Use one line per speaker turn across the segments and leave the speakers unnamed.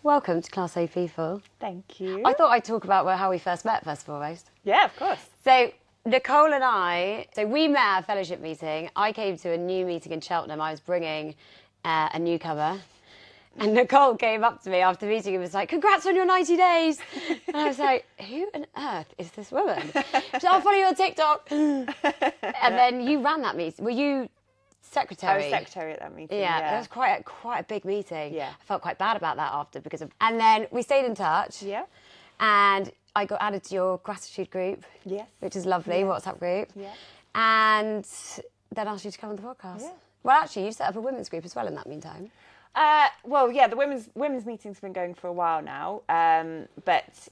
Welcome to Class A People.
Thank you.
I thought I'd talk about how we first met, first and foremost.
Yeah, of course.
So, Nicole and I, we met at a fellowship meeting. I came to a new meeting in Cheltenham. I was bringing a newcomer. And Nicole came up to me after the meeting and was like, "Congrats on your 90 days." And I was like, who on earth is this woman? She said, "I'll follow you on TikTok." And then you ran that meeting. Were you secretary?
I was secretary at that meeting.
Yeah, it was quite a big meeting.
Yeah.
I felt quite bad about that after and then we stayed in touch.
Yeah.
And I got added to your gratitude group.
Yes.
Which is lovely, WhatsApp group.
Yeah.
And then asked you to come on the podcast. Yeah. Well, actually, you set up a women's group as well in that meantime.
The women's meeting's been going for a while now, but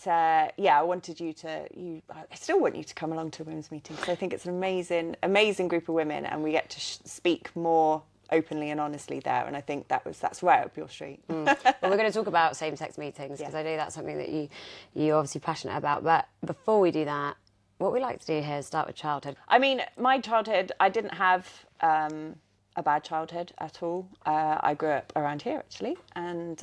I wanted I still want you to come along to a women's meeting, because I think it's an amazing group of women, and we get to speak more openly and honestly there, and I think that's right up your street.
Well, we're going to talk about same-sex meetings, because I know that's something that you're obviously passionate about, but before we do that, what we like to do here is start with childhood.
I mean, my childhood, I didn't have a bad childhood at all. I grew up around here, actually, and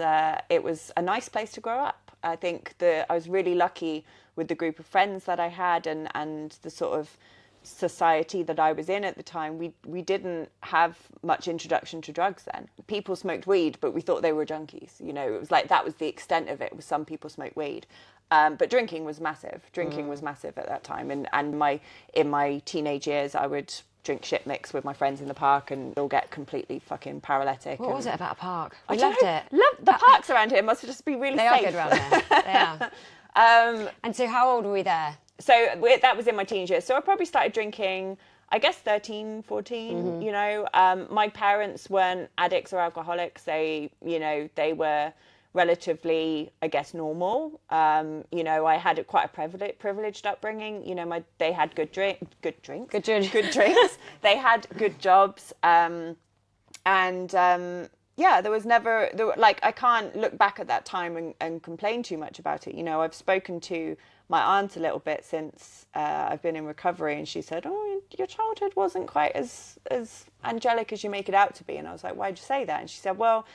it was a nice place to grow up. I think I was really lucky with the group of friends that I had and the sort of society that I was in at the time. We didn't have much introduction to drugs then. People smoked weed, but we thought they were junkies. You know, it was like that was the extent of it. Was some people smoked weed. But drinking was massive. Drinking was massive at that time. And in my teenage years, I would drink shit mix with my friends in the park and all get completely fucking paralytic.
What was it about a park?
I loved it. The parks around here must just be really safe.
They are good around there. They are. And so how old were we there?
So that was in my teenage years. So I probably started drinking, I guess, 13, 14, you know. My parents weren't addicts or alcoholics. They were relatively, I guess, normal. You know, I had quite a privileged upbringing. You know, they had good drinks. They had good jobs. There was never, I can't look back at that time and complain too much about it. You know, I've spoken to my aunt a little bit since I've been in recovery, and she said, "Oh, your childhood wasn't quite as angelic as you make it out to be." And I was like, "Why'd you say that?" And she said, "Well,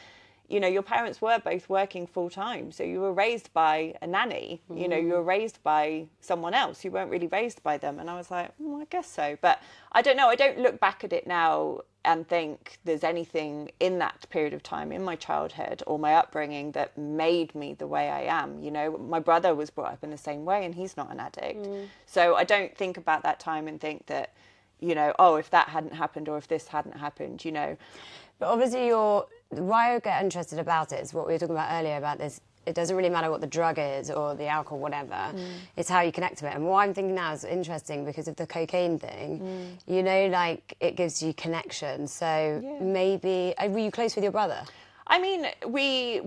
you know, your parents were both working full time, so you were raised by a nanny. You know, you were raised by someone else. You weren't really raised by them." And I was like, "I guess so." But I don't know. I don't look back at it now and think there's anything in that period of time in my childhood or my upbringing that made me the way I am. You know, my brother was brought up in the same way, and he's not an addict. So I don't think about that time and think that, you know, oh, if that hadn't happened or if this hadn't happened, you know.
But obviously why I get interested about it is what we were talking about earlier about this. It doesn't really matter what the drug is or the alcohol, whatever. It's how you connect to it. And what I'm thinking now is interesting because of the cocaine thing. You know, like, it gives you connection. So maybe... Were you close with your brother?
I mean, we're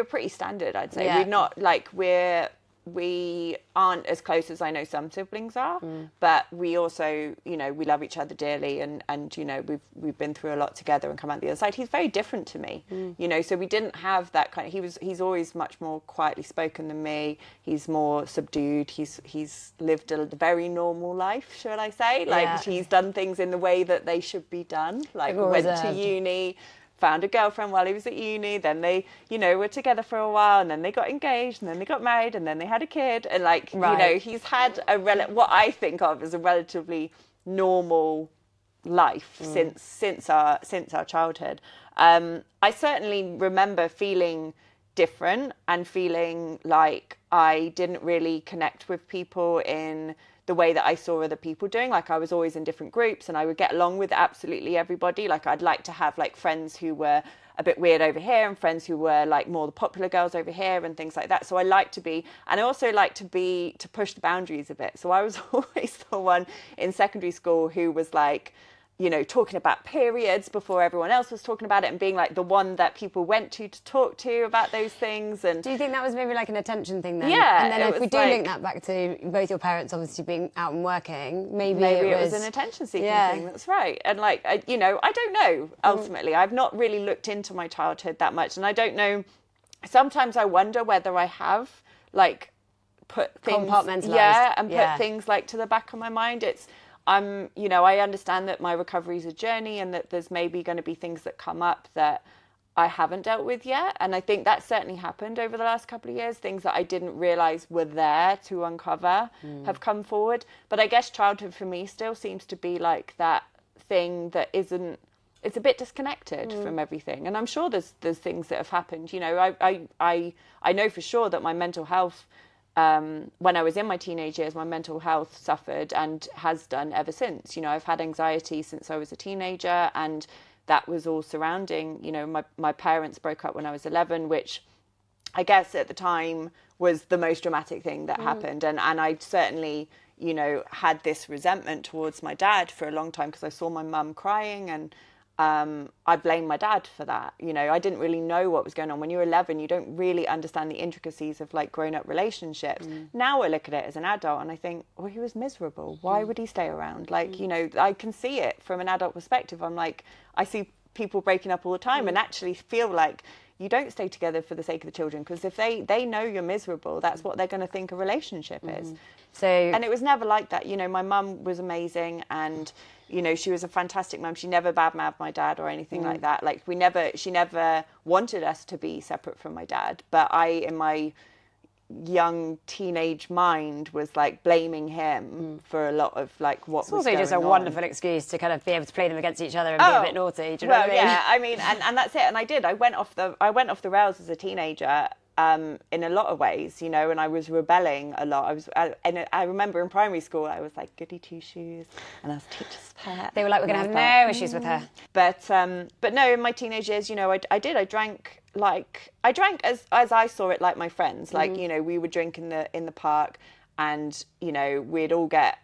pretty standard, I'd say.
Yeah.
We're not, like, we aren't as close as I know some siblings are, but we also, you know, we love each other dearly, and you know, we've been through a lot together and come out the other side. He's very different to me, you know, so we didn't have that kind of, he's always much more quietly spoken than me. He's more subdued. He's lived a very normal life, should I say? Like, he's done things in the way that they should be done, like went to uni, found a girlfriend while he was at uni, then they, you know, were together for a while, and then they got engaged, and then they got married, and then they had a kid, and like, you know, he's had what I think of as a relatively normal life since our childhood. I certainly remember feeling different and feeling like I didn't really connect with people in the way that I saw other people doing. Like, I was always in different groups and I would get along with absolutely everybody. Like, I'd like to have like friends who were a bit weird over here and friends who were like more the popular girls over here and things like that. So I like to be, and I also like to push the boundaries a bit. So I was always the one in secondary school who was like, you know, talking about periods before everyone else was talking about it, and being like the one that people went to talk to about those things. And
do you think that was maybe like an attention thing then?
Yeah.
And then if we do link that back to both your parents obviously being out and working, maybe
it was an attention seeking thing. That's right. And like, I don't know, ultimately. I've not really looked into my childhood that much, and I don't know. Sometimes I wonder whether I have like put things
compartmentalized,
put things like to the back of my mind. I understand that my recovery is a journey, and that there's maybe going to be things that come up that I haven't dealt with yet. And I think that certainly happened over the last couple of years. Things that I didn't realise were there to uncover have come forward. But I guess childhood for me still seems to be like that thing that isn't, it's a bit disconnected from everything. And I'm sure there's things that have happened. You know, I know for sure that my mental health, when I was in my teenage years, my mental health suffered and has done ever since. You know, I've had anxiety since I was a teenager, and that was all surrounding, you know, my parents broke up when I was 11, which I guess at the time was the most dramatic thing that happened. And I certainly, you know, had this resentment towards my dad for a long time because I saw my mum crying, and I blamed my dad for that. You know, I didn't really know what was going on. When you're 11, you don't really understand the intricacies of like grown-up relationships. Now I look at it as an adult and I think, well, he was miserable. Why would he stay around? Like, you know, I can see it from an adult perspective. I'm like, I see people breaking up all the time and actually feel like you don't stay together for the sake of the children, because if they know you're miserable, that's what they're going to think a relationship is.
So,
and it was never like that. You know, my mum was amazing, and you know, she was a fantastic mum. She never badmouthed my dad or anything like that. Like she never wanted us to be separate from my dad. But I, in my young teenage mind, was like blaming him for a lot of like what was going on.
It's also just a wonderful excuse to kind of be able to play them against each other and be a bit naughty. Do you know what I mean?
Yeah, I mean, and that's it. And I did. I went off the rails as a teenager. In a lot of ways, you know, and I was rebelling a lot. And I remember in primary school, I was like goody two shoes, and I was teacher's pet.
They were like, we're going to have no issues with her.
But no, in my teenage years, you know, I drank as I saw it, like my friends. Like, you know, we would drink in the park, and you know, we'd all get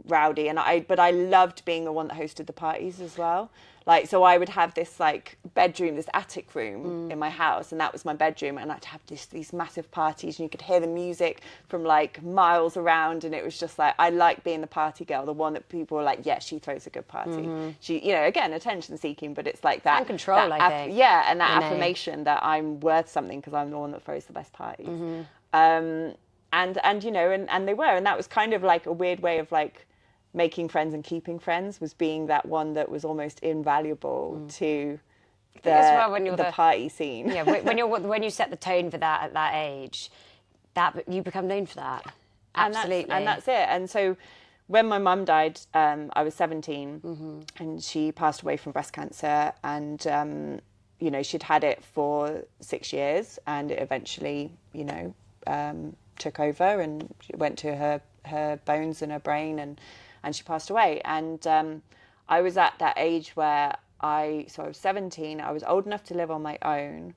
rowdy, but I loved being the one that hosted the parties as well. Like, so I would have this like bedroom, this attic room in my house, and that was my bedroom, and I'd have these massive parties, and you could hear the music from like miles around, and it was just like, I like being the party girl, the one that people were like, yeah, she throws a good party. She, you know, again, attention seeking, but it's like that.
And control, I think.
Yeah, and that affirmation that I'm worth something because I'm the one that throws the best parties. And you know, and they were, and that was kind of like a weird way of like making friends and keeping friends, was being that one that was almost invaluable to the party scene.
Yeah, when you set the tone for that at that age, that you become known for that. Absolutely.
And that's it. And so when my mum died, I was 17, and she passed away from breast cancer, and you know, she'd had it for 6 years, and it eventually, you know, took over and went to her bones and her brain, and she passed away. And I was at that age where I was 17, I was old enough to live on my own,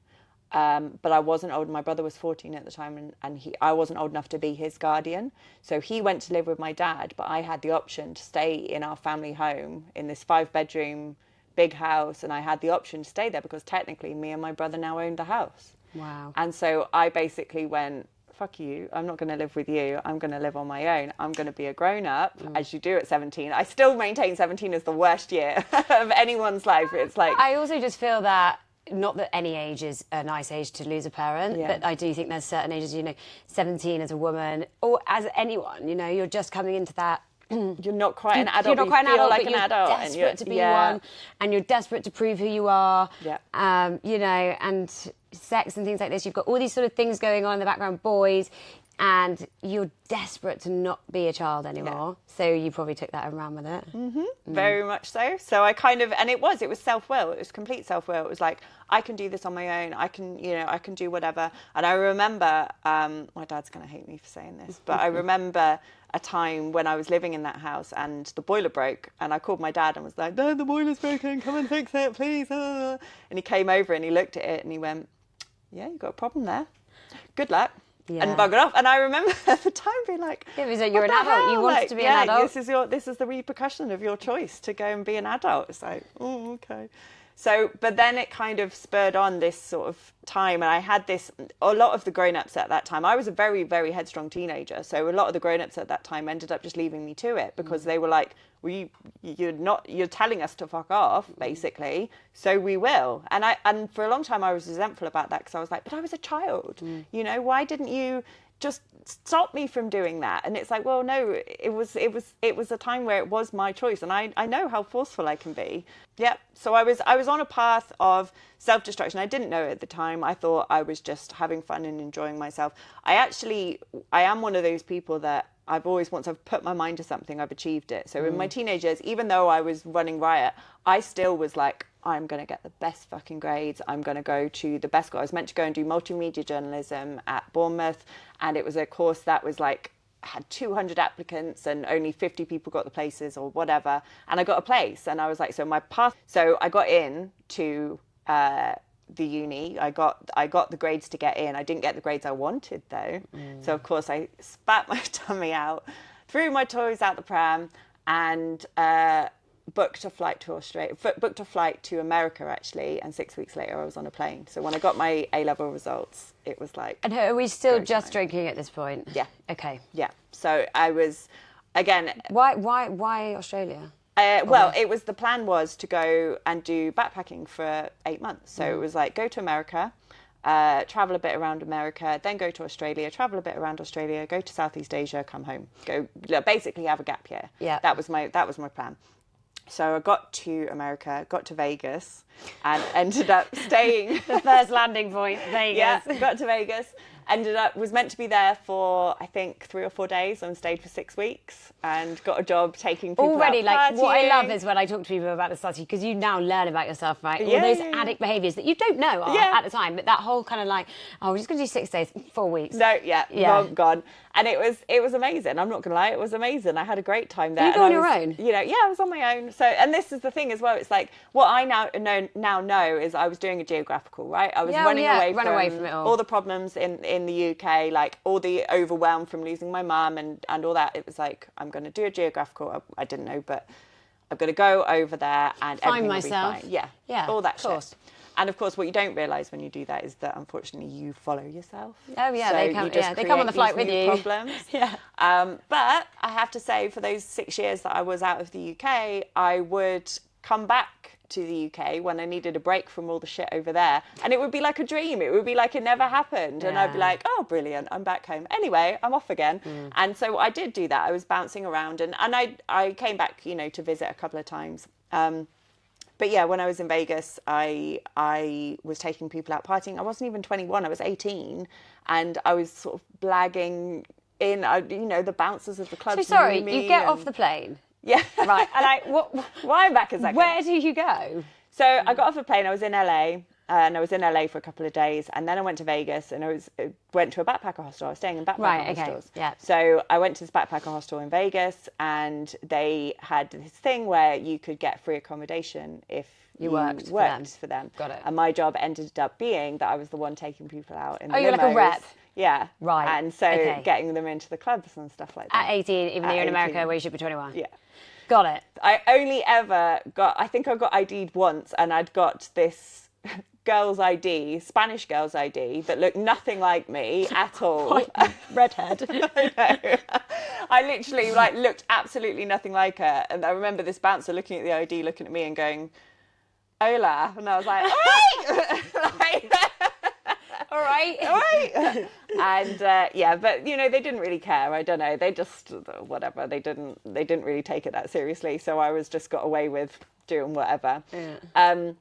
but I wasn't old. My brother was 14 at the time, and I wasn't old enough to be his guardian. So he went to live with my dad, but I had the option to stay in our family home in this 5-bedroom big house, and I had the option to stay there because technically me and my brother now owned the house.
Wow.
And so I basically went, fuck you, I'm not going to live with you, I'm going to live on my own, I'm going to be a grown-up, as you do at 17. I still maintain 17 is the worst year of anyone's life. It's like,
I also just feel that, not that any age is a nice age to lose a parent, but I do think there's certain ages, you know, 17 as a woman, or as anyone, you know, you're just coming into that.
You're not quite an adult.
You're not quite an adult,
like
but
an adult,
you're desperate to be one, and you're desperate to prove who you are.
Yeah.
You know, and sex and things like this. You've got all these sort of things going on in the background, boys, and you're desperate to not be a child anymore. Yeah. So you probably took that and ran with it.
Very much so. So I kind of, and it was self-will. It was complete self-will. It was like, I can do this on my own. I can do whatever. And I remember, my dad's going to hate me for saying this, but I remember a time when I was living in that house and the boiler broke, and I called my dad and was like, no, the boiler's broken, come and fix it, please. And he came over and he looked at it and he went, yeah, you've got a problem there. Good luck. Yeah. And buggered off. And I remember at the time being like,
it was like, you're an adult. You wanted to be an adult.
This is the repercussion of your choice to go and be an adult. It's like, oh, okay. So, but then it kind of spurred on this sort of time, and I had a lot of the grown-ups at that time, I was a very, very headstrong teenager, so a lot of the grown-ups at that time ended up just leaving me to it, because they were like, well, you're telling us to fuck off, basically, so we will. And for a long time I was resentful about that, because I was like, but I was a child, you know, why didn't you just stop me from doing that? And it's like, well, no, it was a time where it was my choice, and I know how forceful I can be. Yep. So I was on a path of self-destruction. I didn't know it at the time. I thought I was just having fun and enjoying myself. I am one of those people that once I've put my mind to something, I've achieved it. So in my teenage years, even though I was running riot, I still was like, I'm going to get the best fucking grades. I'm going to go to the best school. I was meant to go and do multimedia journalism at Bournemouth. And it was a course that was like, had 200 applicants and only 50 people got the places or whatever. And I got a place. And I was like, so I got in to the uni. I got the grades to get in. I didn't get the grades I wanted though. So of course I spat my tummy out, threw my toys out the pram, and booked a flight to America actually. And 6 weeks later I was on a plane. So when I got my A-level results, it was like.
And are we still just drinking at this point?
Yeah.
Okay.
Yeah. So I was, again.
Why Australia?
The plan was to go and do backpacking for 8 months. So it was like, go to America, travel a bit around America, then go to Australia, travel a bit around Australia, go to Southeast Asia, come home, basically have a gap year.
Yeah.
That was my plan. So I got to America, got to Vegas, and ended up staying.
The first landing point, Vegas.
Yeah, got to Vegas. Was meant to be there for, I think, 3 or 4 days, and stayed for 6 weeks, and got a job taking people
already,
out
like,
partying.
what I love is when I talk to people about the study, because you now learn about yourself, right? All those addict behaviours that you don't know at the time, but that whole kind of like, oh, we're just going to do 6 days, 4 weeks.
No, gone. And it was amazing. I'm not going to lie, it was amazing. I had a great time there.
You go on your own?
I was on my own. So, and this is the thing as well. It's like, what I now know is I was doing a Geographical, right? I was running away from it all the problems in the UK, like all the overwhelm from losing my mum and all that. It was like, I'm going to do a Geographical. I didn't know, but I'm going to go over there and
find
everything
myself.
will be fine. Yeah, all that shit. And of course, what you don't realise when you do that is that unfortunately you follow yourself.
Oh yeah,
so
they come on the flight with you.
Problems.
Yeah.
But I have to say, for those 6 years that I was out of the UK, I would come back to the UK when I needed a break from all the shit over there, and it would be like a dream. It would be like it never happened, and I'd be like, oh, brilliant, I'm back home. Anyway, I'm off again. And so I did do that. I was bouncing around, and I came back, to visit a couple of times. But yeah, when I was in Vegas, I was taking people out partying. I wasn't even 21, I was 18. And I was sort of blagging in, the bouncers of the clubs.
So sorry, you get off the plane?
Yeah.
Right, and
why I'm back a second.
Where do you go?
So I got off the plane, I was in LA. And I was in LA for a couple of days, and then I went to Vegas, and I went to a backpacker hostel. I was staying in backpacker hostels.
Yeah.
So I went to this backpacker hostel in Vegas, and they had this thing where you could get free accommodation if you worked for them.
Got it.
And my job ended up being that I was the one taking people out in the
you're like a rep.
Yeah.
Right.
And so getting them into the clubs and stuff like that.
At 18, even though you're in America where you should be 21.
Yeah.
Got it.
I only ever I think I got ID'd once, and I'd got this girl's ID, Spanish girl's ID, that looked nothing like me at all.
Redhead.
I know. I literally looked absolutely nothing like her, and I remember this bouncer looking at the ID, looking at me and going, "Hola," and I was like,
"All right."
And but they didn't really care. I don't know. They just whatever. They didn't really take it that seriously. So I just got away with doing whatever. Yeah.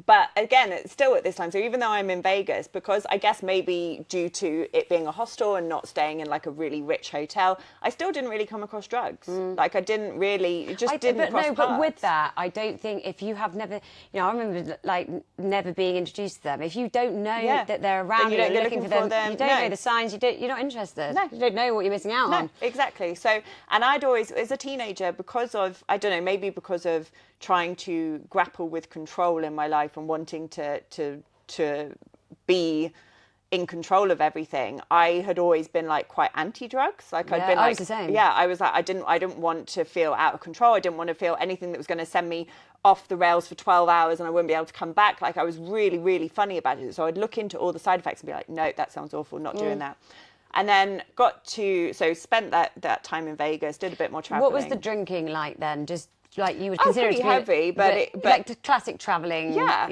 But again, it's still at this time. So even though I'm in Vegas, because I guess maybe due to it being a hostel and not staying in like a really rich hotel, I still didn't really come across drugs. Like I didn't really, it just didn't cross paths.
But with that, I don't think if you have never, I remember like never being introduced to them. If you don't know that they're around, you're looking for them. You don't know the signs. You're not interested. No. You don't know what you're missing out on.
Exactly. So, and I'd always, as a teenager, because of, I don't know, maybe because of trying to grapple with control in my life and wanting to be in control of everything, I had always been like quite anti-drugs. Like I'd been like,
I was the same.
Yeah, I was like, I didn't want to feel out of control. I didn't want to feel anything that was going to send me off the rails for 12 hours and I wouldn't be able to come back. Like I was really, really funny about it. So I'd look into all the side effects and be like, no, that sounds awful, not doing that. And then spent that time in Vegas, did a bit more traveling.
What was the drinking like then? Just like you would consider
pretty
it to
heavy, but
like classic travelling.
Yeah.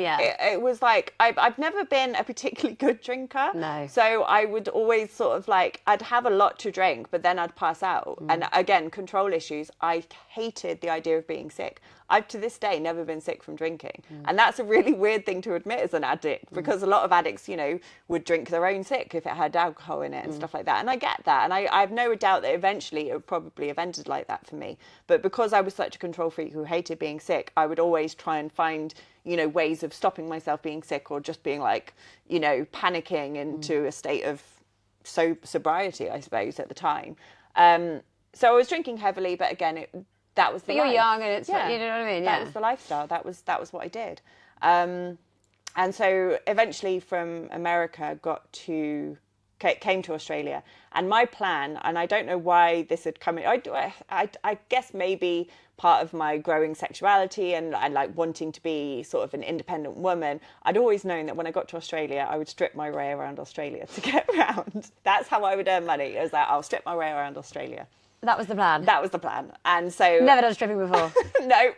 It was like I've never been a particularly good drinker.
No.
So I would always sort of like I'd have a lot to drink, but then I'd pass out. And again, control issues. I hated the idea of being sick. I've to this day never been sick from drinking. And that's a really weird thing to admit as an addict, because a lot of addicts, you know, would drink their own sick if it had alcohol in it and stuff like that. And I get that. And I have no doubt that eventually it would probably have ended like that for me. But because I was such a control freak who hated being sick, I would always try and find, you know, ways of stopping myself being sick, or just being like, you know, panicking into a state of sobriety, I suppose, at the time. So I was drinking heavily, but again, that was the
But you're
life.
young, and it's,
Yeah.
you know what I mean?
That was the lifestyle. That was what I did. And so eventually from America came to Australia. And my plan, and I don't know why this had come in, I guess maybe part of my growing sexuality and like wanting to be sort of an independent woman, I'd always known that when I got to Australia, I would strip my way around Australia to get around. That's how I would earn money. It was like, I'll strip my way around Australia.
That was the plan.
That was the plan. And so...
Never done stripping before.
No.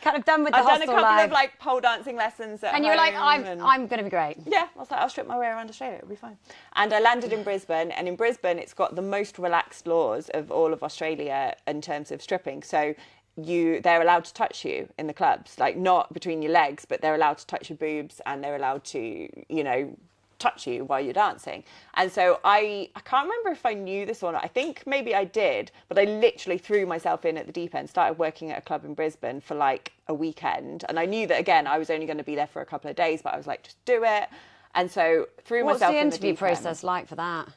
Kind of done with the
I've done
hostel
a couple
life.
of like pole dancing lessons at
And you were like,
home
I'm going to be great.
Yeah, I was like, I'll strip my way around Australia, it'll be fine. And I landed in Brisbane, and in Brisbane, it's got the most relaxed laws of all of Australia in terms of stripping. So they're allowed to touch you in the clubs, like not between your legs, but they're allowed to touch your boobs, and they're allowed to, you know, touch you while you're dancing. And so I can't remember if I knew this or not. I think maybe I did, but I literally threw myself in at the deep end, started working at a club in Brisbane for like a weekend. And I knew that, again, I was only going to be there for a couple of days, but I was like, just do it. And so threw myself in the
What's the interview
deep end.
process like for that?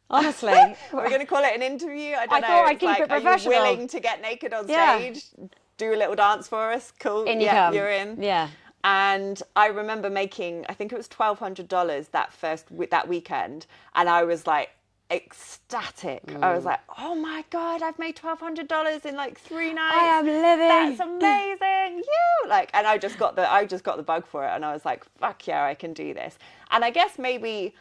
Honestly.
We're going to call it an interview? I don't know.
thought I'd
It's
keep
like,
it
are you
professional.
willing to get naked on
Yeah.
stage? Do a little dance for us? Cool.
In you
Yeah,
come.
you're in.
Yeah.
And I remember making, I think it was $1,200 that weekend, and I was like ecstatic. I was like, oh my God, I've made $1,200 in like 3 nights.
I am living.
That's amazing. You like, and I just got the bug for it, and I was like, fuck yeah, I can do this. And I guess maybe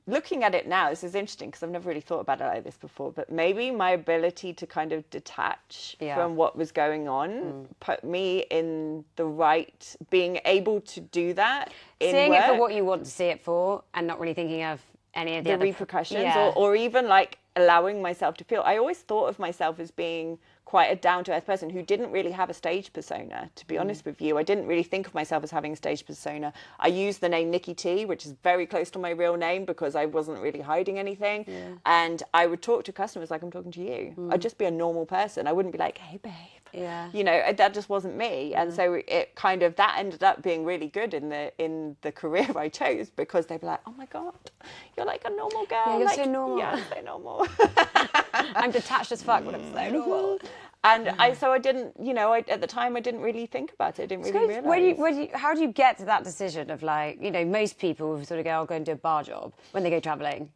looking at it now, this is interesting because I've never really thought about it like this before, but maybe my ability to kind of detach from what was going on put me in the right, being able to do that in
Seeing
work,
it for what you want to see it for, and not really thinking of any of the
the
other
repercussions, or even like allowing myself to feel. I always thought of myself as being quite a down-to-earth person who didn't really have a stage persona, to be honest with you. I didn't really think of myself as having a stage persona. I used the name Nikki T, which is very close to my real name, because I wasn't really hiding anything. And I would talk to customers like I'm talking to you. I'd just be a normal person. I wouldn't be like, hey, babe.
Yeah.
You know, that just wasn't me. And so it kind of, that ended up being really good in the career I chose, because they'd be like, oh my God, you're like a normal girl.
Yeah, you're
like,
so normal.
Yeah, so normal.
I'm detached as fuck, but I'm so normal.
And I didn't, you know, at the time I didn't really think about it. I didn't really realise.
How do you get to that decision of like, you know, most people sort of go, I'll go and do a bar job when they go travelling.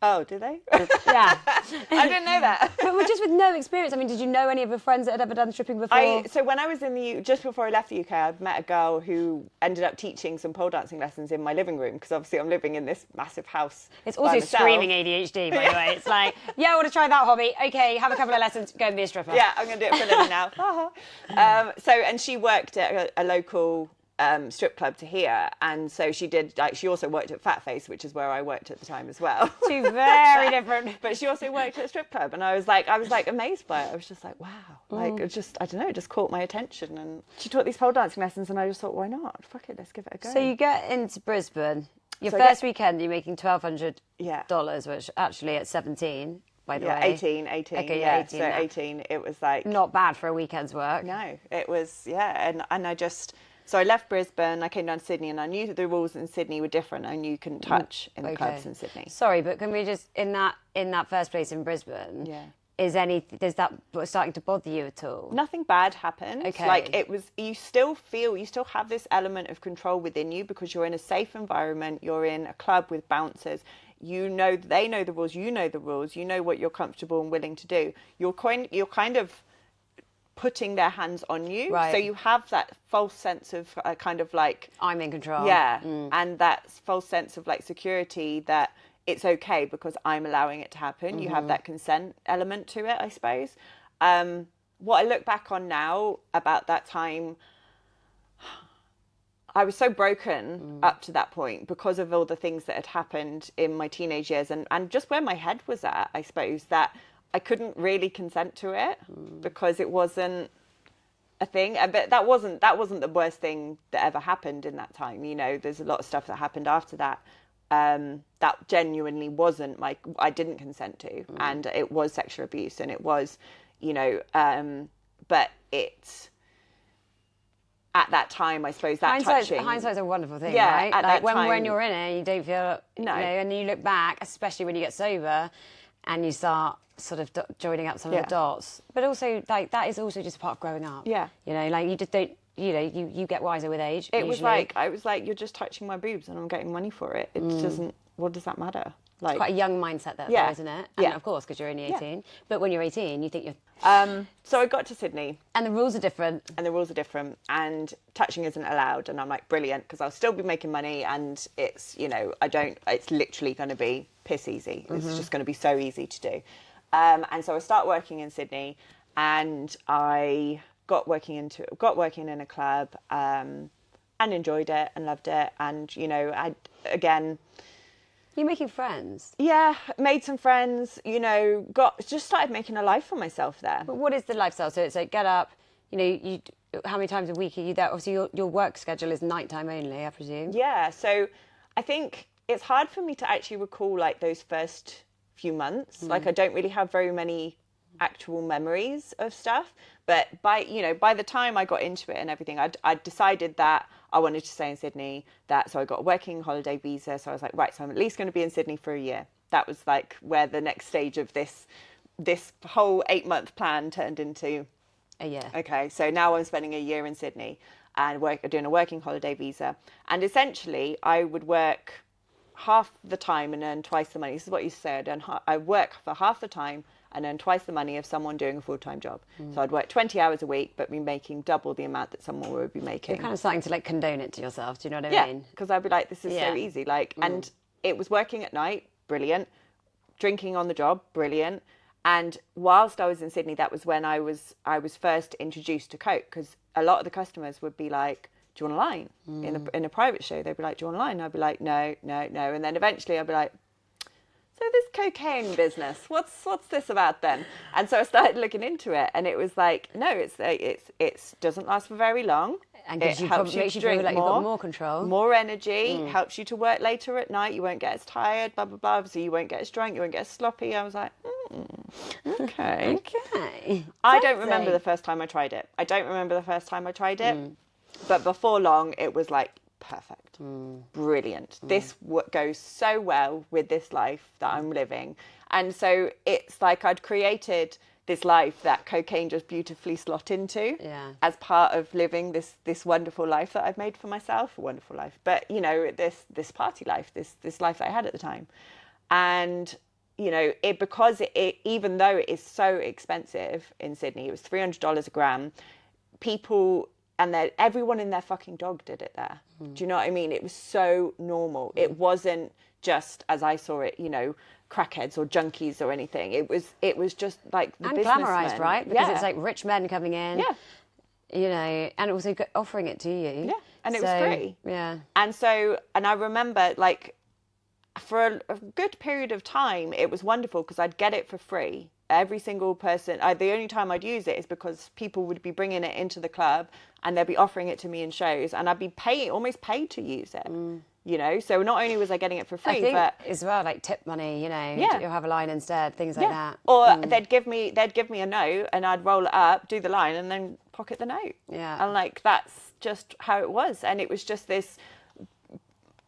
Oh, do they?
Yeah.
I didn't know that.
But just with no experience. I mean, did you know any of your friends that had ever done stripping before?
So when I was in just before I left the UK, I met a girl who ended up teaching some pole dancing lessons in my living room, because obviously I'm living in this massive house.
It's
by
also
myself.
screaming ADHD, by the way. It's like, yeah, I want to try that hobby. Okay, have a couple of lessons, go and be a stripper.
Yeah, I'm going to do it for a living now. And she worked at a local strip club to here, and so she did, like, she also worked at Fat Face, which is where I worked at the time as well.
Two very different.
But she also worked at a strip club, and I was like amazed by it. I was just like, wow, like it just, I don't know, it just caught my attention. And she taught these pole dancing lessons, and I just thought, why not? Fuck it, let's give it a go.
So you get into Brisbane. Your first weekend, you're making $1,200, which actually at 17, by the way.
18.
Okay,
yeah,
18
so
now.
18, it was like...
Not bad for a weekend's work.
No, it was, yeah, and I just... So I left Brisbane, I came down to Sydney, and I knew that the rules in Sydney were different. I knew you couldn't touch in the clubs in Sydney.
Sorry, but can we just, in that first place in Brisbane, is that starting to bother you at all?
Nothing bad happened.
Okay.
Like, it was, you still have this element of control within you, because you're in a safe environment, you're in a club with bouncers. You know, they know the rules, you know the rules, you know what you're comfortable and willing to do. You're kind of putting their hands on you.
Right.
So you have that false sense of kind of like...
I'm in control.
Yeah. And that false sense of like security that it's okay because I'm allowing it to happen. You have that consent element to it, I suppose. What I look back on now about that time, I was so broken up to that point because of all the things that had happened in my teenage years, and just where my head was at, I suppose, that I couldn't really consent to it because it wasn't a thing. But that wasn't the worst thing that ever happened in that time. You know, there's a lot of stuff that happened after that that genuinely wasn't I didn't consent to, and it was sexual abuse, and it was, you know, but it's at that time, I suppose that touching.
Hindsight's a wonderful thing,
Yeah,
right?
at
Like
that time,
when you're in it, you don't feel,
No.
you know, and you look back, especially when you get sober, and you start sort of joining up some of the dots. But also, like, that is also just part of growing up.
Yeah.
You know, like, you just don't, you know, you get wiser with age.
It
usually.
was like, I was like, you're just touching my boobs and I'm getting money for it. It doesn't, what does that matter? Like,
quite a young mindset though, isn't it? And of course, because you're only 18. But when you're 18, you think you're...
So I got to Sydney.
And the rules are different.
And touching isn't allowed. And I'm like, brilliant, because I'll still be making money, and it's, you know, it's literally going to be piss easy. It's just going to be so easy to do. And so I start working in Sydney, and I got working in a club, and enjoyed it and loved it. And, you know,
You're making friends.
Yeah, made some friends, you know, just started making a life for myself there.
But what is the lifestyle? So it's like, get up, you know, how many times a week are you there? Obviously, your work schedule is nighttime only, I presume.
Yeah, so I think it's hard for me to actually recall, like, those first few months. Like, I don't really have very many actual memories of stuff. But by the time I got into it and everything, I'd decided that I wanted to stay in Sydney. So I got a working holiday visa. So I was like, right, so I'm at least going to be in Sydney for a year. That was like where the next stage of this whole 8-month plan turned into
a year.
Okay, so now I'm spending a year in Sydney and doing a working holiday visa. And essentially, I would work half the time and earn twice the money. This is what you said. And I work for half the time and earn twice the money of someone doing a full-time job. So I'd work 20 hours a week, but be making double the amount that someone would be making.
You're kind of starting to, like, condone it to yourself. Do you know what I mean?
Yeah, because I'd be like, this is so easy. Like, and it was working at night, brilliant. Drinking on the job, brilliant. And whilst I was in Sydney, that was when I was first introduced to Coke, because a lot of the customers would be like, do you want a line? In a private show, they'd be like, do you want a line? I'd be like, no. And then eventually I'd be like, so this cocaine business, what's this about then? And so I started looking into it, and it was like, no, it doesn't last for very long.
And
it helps you to drink
like
more,
you've got more control,
more energy, helps you to work later at night. You won't get as tired, blah blah blah. So you won't get as drunk, you won't get as sloppy. I was like, okay. I don't remember the first time I tried it. But before long, it was like, perfect. Brilliant. This goes so well with this life that I'm living. And so it's like I'd created this life that cocaine just beautifully slot into as part of living this wonderful life that I've made for myself. A wonderful life. But, you know, this party life, this life that I had at the time. And, you know, because even though it is so expensive in Sydney, it was $300 a gram, people... And everyone and their fucking dog did it there. Do you know what I mean? It was so normal. It wasn't just, as I saw it, you know, crackheads or junkies or anything. It was just like the businessmen.
And glamorised, right? Because it's like rich men coming in. Yeah. You know, and also offering it to you.
Yeah. And it was free.
Yeah.
And I remember, like, for a good period of time, it was wonderful because I'd get it for free. Every single person, the only time I'd use it is because people would be bringing it into the club and they'd be offering it to me in shows, and I'd be almost paid to use it, you know? So not only was I getting it for free, but
as well, like tip money, you know, you'll have a line instead, things like that.
Or they'd give me a note and I'd roll it up, do the line, and then pocket the note.
Yeah.
And like, that's just how it was. And it was just this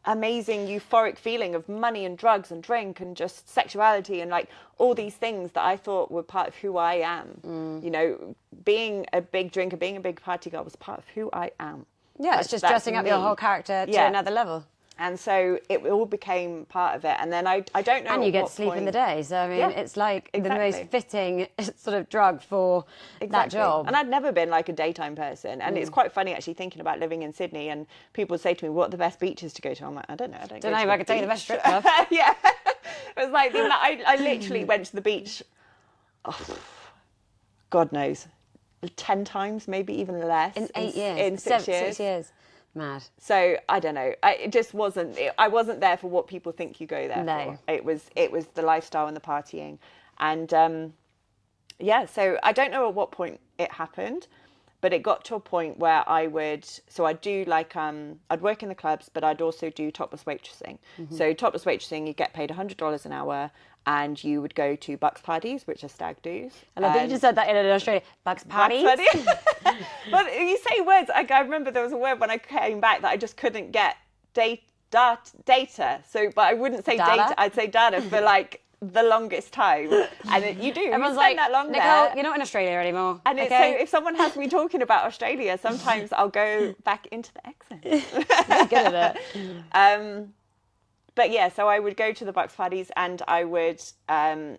amazing euphoric feeling of money and drugs and drink and just sexuality and like all these things that I thought were part of who I am. You know, being a big drinker, being a big party girl was part of who I am.
Yeah, it's just dressing up your whole character to another level.
And so it all became part of it. And then I don't know.
And you get sleep in the day. So, I mean, it's like the most fitting sort of drug for that job.
And I'd never been like a daytime person. And it's quite funny actually thinking about living in Sydney, and people would say to me, what are the best beaches to go to? I'm like, I don't know. I don't know
if I could tell you the best strip club.
Yeah. It was like, I literally went to the beach, God knows, 10 times, maybe even less.
In 8 years.
In 6 years.
6 years. Mad.
So I don't know. It just wasn't. I wasn't there for what people think you go there for. It was the lifestyle and the partying, and Yeah, so I don't know at what point it happened, but it got to a point where I'd do like, I'd work in the clubs, but I'd also do topless waitressing. So topless waitressing, you get paid $100 an hour, and you would go to bucks parties, which are stag do's.
And I think you just said that in Australia. Bucks parties?
Well, you say words, I remember there was a word when I came back that I just couldn't get data. So, but I wouldn't say data, I'd say data for like the longest time. And you do,
Everyone's
you spend that long
Nicole,
there.
you're not in Australia anymore.
And so if someone has me talking about Australia, sometimes I'll go back into the accent.
You're good at it.
But yeah, so I would go to the bucks parties, and I would,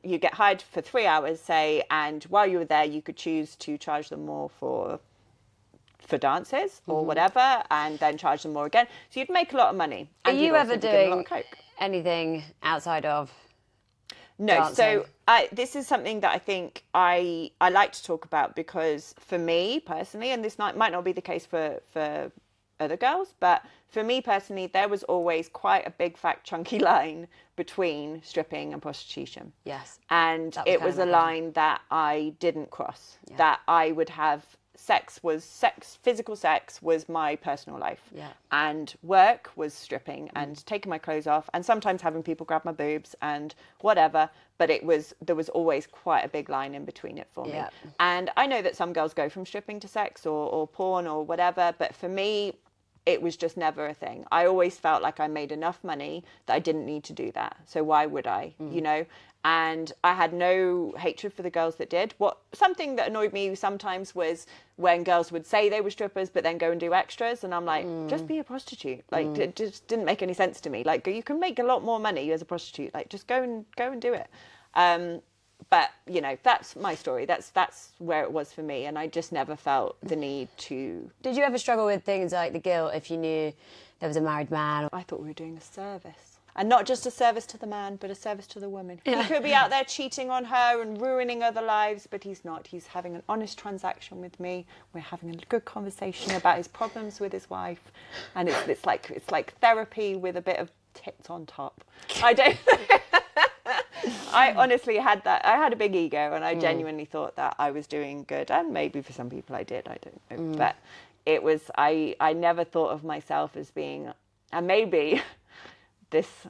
you get hired for 3 hours, say, and while you were there, you could choose to charge them more for dances or whatever, and then charge them more again. So you'd make a lot of money.
Are
And
you
you'd also
ever
be given a lot
doing
of coke.
anything outside of
No,
dancing?
so this is something that I think I like to talk about, because for me personally, and this might not be the case for other girls, but for me personally, there was always quite a big, fat, chunky line between stripping and prostitution.
Yes.
And it was a line that I didn't cross, that I would have physical sex was my personal life.
Yeah.
And work was stripping and taking my clothes off, and sometimes having people grab my boobs and whatever. But there was always quite a big line in between it for me.
Yeah.
And I know that some girls go from stripping to sex or porn or whatever, but for me, it was just never a thing. I always felt like I made enough money that I didn't need to do that. So why would I, you know? And I had no hatred for the girls that did. Something that annoyed me sometimes was when girls would say they were strippers, but then go and do extras. And I'm like, just be a prostitute. Like, it just didn't make any sense to me. Like, you can make a lot more money as a prostitute. Like, just go and do it. But, you know, that's my story. That's where it was for me. And I just never felt the need to...
Did you ever struggle with things like the guilt if you knew there was a married man?
I thought we were doing a service. And not just a service to the man, but a service to the woman. Yeah. He could be out there cheating on her and ruining other lives, but he's not. He's having an honest transaction with me. We're having a good conversation about his problems with his wife. And it's like therapy with a bit of tits on top. I honestly had that. I had a big ego, and I genuinely thought that I was doing good. And maybe for some people I did, I don't know. But it was, I never thought of myself as being, and maybe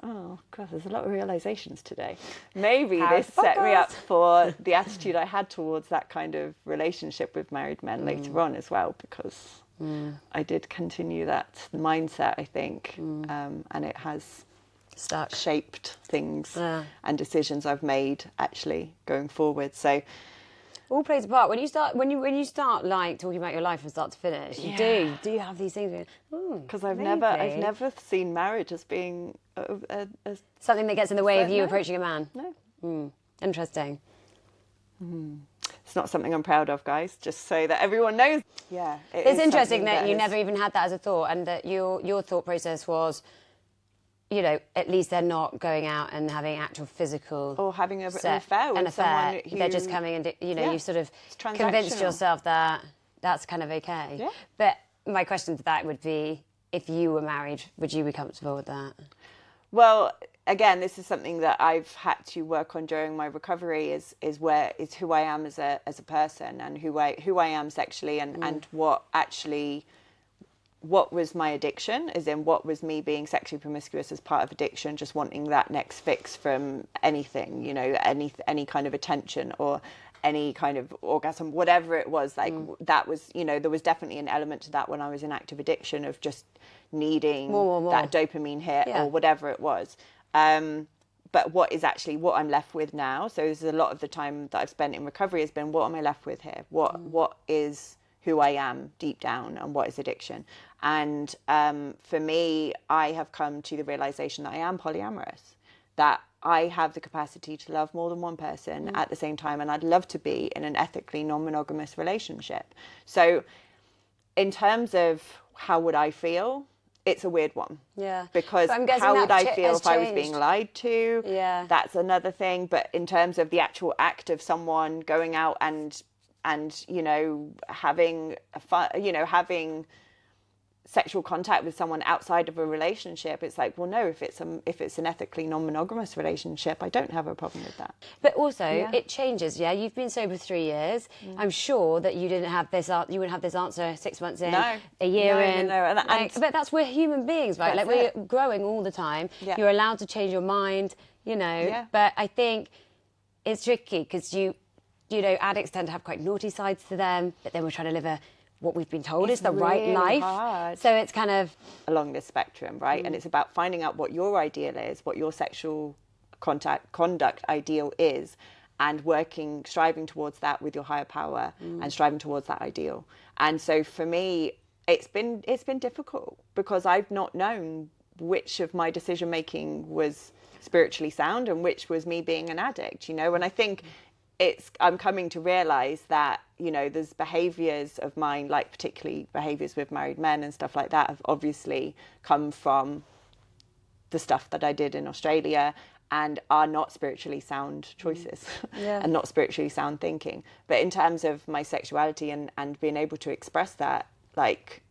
oh God, there's a lot of realizations today. Maybe this set me up for the attitude I had towards that kind of relationship with married men later on as well, because I did continue that mindset, I think, and it has shaped things and decisions I've made actually going forward. So
all plays a part. When you start like talking about your life from start to finish, you do have these things.
Because I've never seen marriage as being
something that gets in the way of you approaching a man.
No.
Interesting.
It's not something I'm proud of, guys. Just so that everyone knows. Yeah,
it's interesting that you never even had that as a thought, and that your thought process was, you know, at least they're not going out and having actual physical
or having an affair with someone who...
They're just coming and, you know, you sort of convinced yourself that that's kind of okay.
Yeah.
But my question to that would be, if you were married, would you be comfortable with that?
Well, again, this is something that I've had to work on during my recovery, is who I am as a person, and who I am sexually, and what was my addiction, as in what was me being sexually promiscuous as part of addiction, just wanting that next fix from anything, you know, any kind of attention or any kind of orgasm, whatever it was, like that was, you know, there was definitely an element to that when I was in active addiction of just needing
more.
that dopamine hit or whatever it was. But what I'm left with now, so this is a lot of the time that I've spent in recovery has been, what am I left with here? What is who I am deep down, and what is addiction? And for me, I have come to the realization that I am polyamorous, that I have the capacity to love more than one person at the same time, and I'd love to be in an ethically non-monogamous relationship. So in terms of how would I feel, it's a weird one.
Yeah.
Because how would I feel if I was being lied to?
Yeah.
That's another thing. But in terms of the actual act of someone going out and you know, having sexual contact with someone outside of a relationship, it's like, well, no, if it's an ethically non-monogamous relationship, I don't have a problem with that.
But also, it changes. Yeah, you've been sober 3 years. I'm sure that you didn't have this. You wouldn't have this answer 6 months in, a year in.
No. And
but that's we're human beings, right? Like we're growing all the time.
Yeah.
You're allowed to change your mind, you know. Yeah. But I think it's tricky because you know, addicts tend to have quite naughty sides to them, but then we're trying to live what we've been told is the right life.
Hard.
So it's kind of
along this spectrum, right? And it's about finding out what your ideal is, what your sexual conduct ideal is, and striving towards that with your higher power and striving towards that ideal. And so for me, it's been difficult because I've not known which of my decision making was spiritually sound and which was me being an addict, you know. And I think I'm coming to realize that, you know, there's behaviors of mine, like particularly behaviors with married men and stuff like that, have obviously come from the stuff that I did in Australia and are not spiritually sound choices and not spiritually sound thinking. But in terms of my sexuality and being able to express that, like,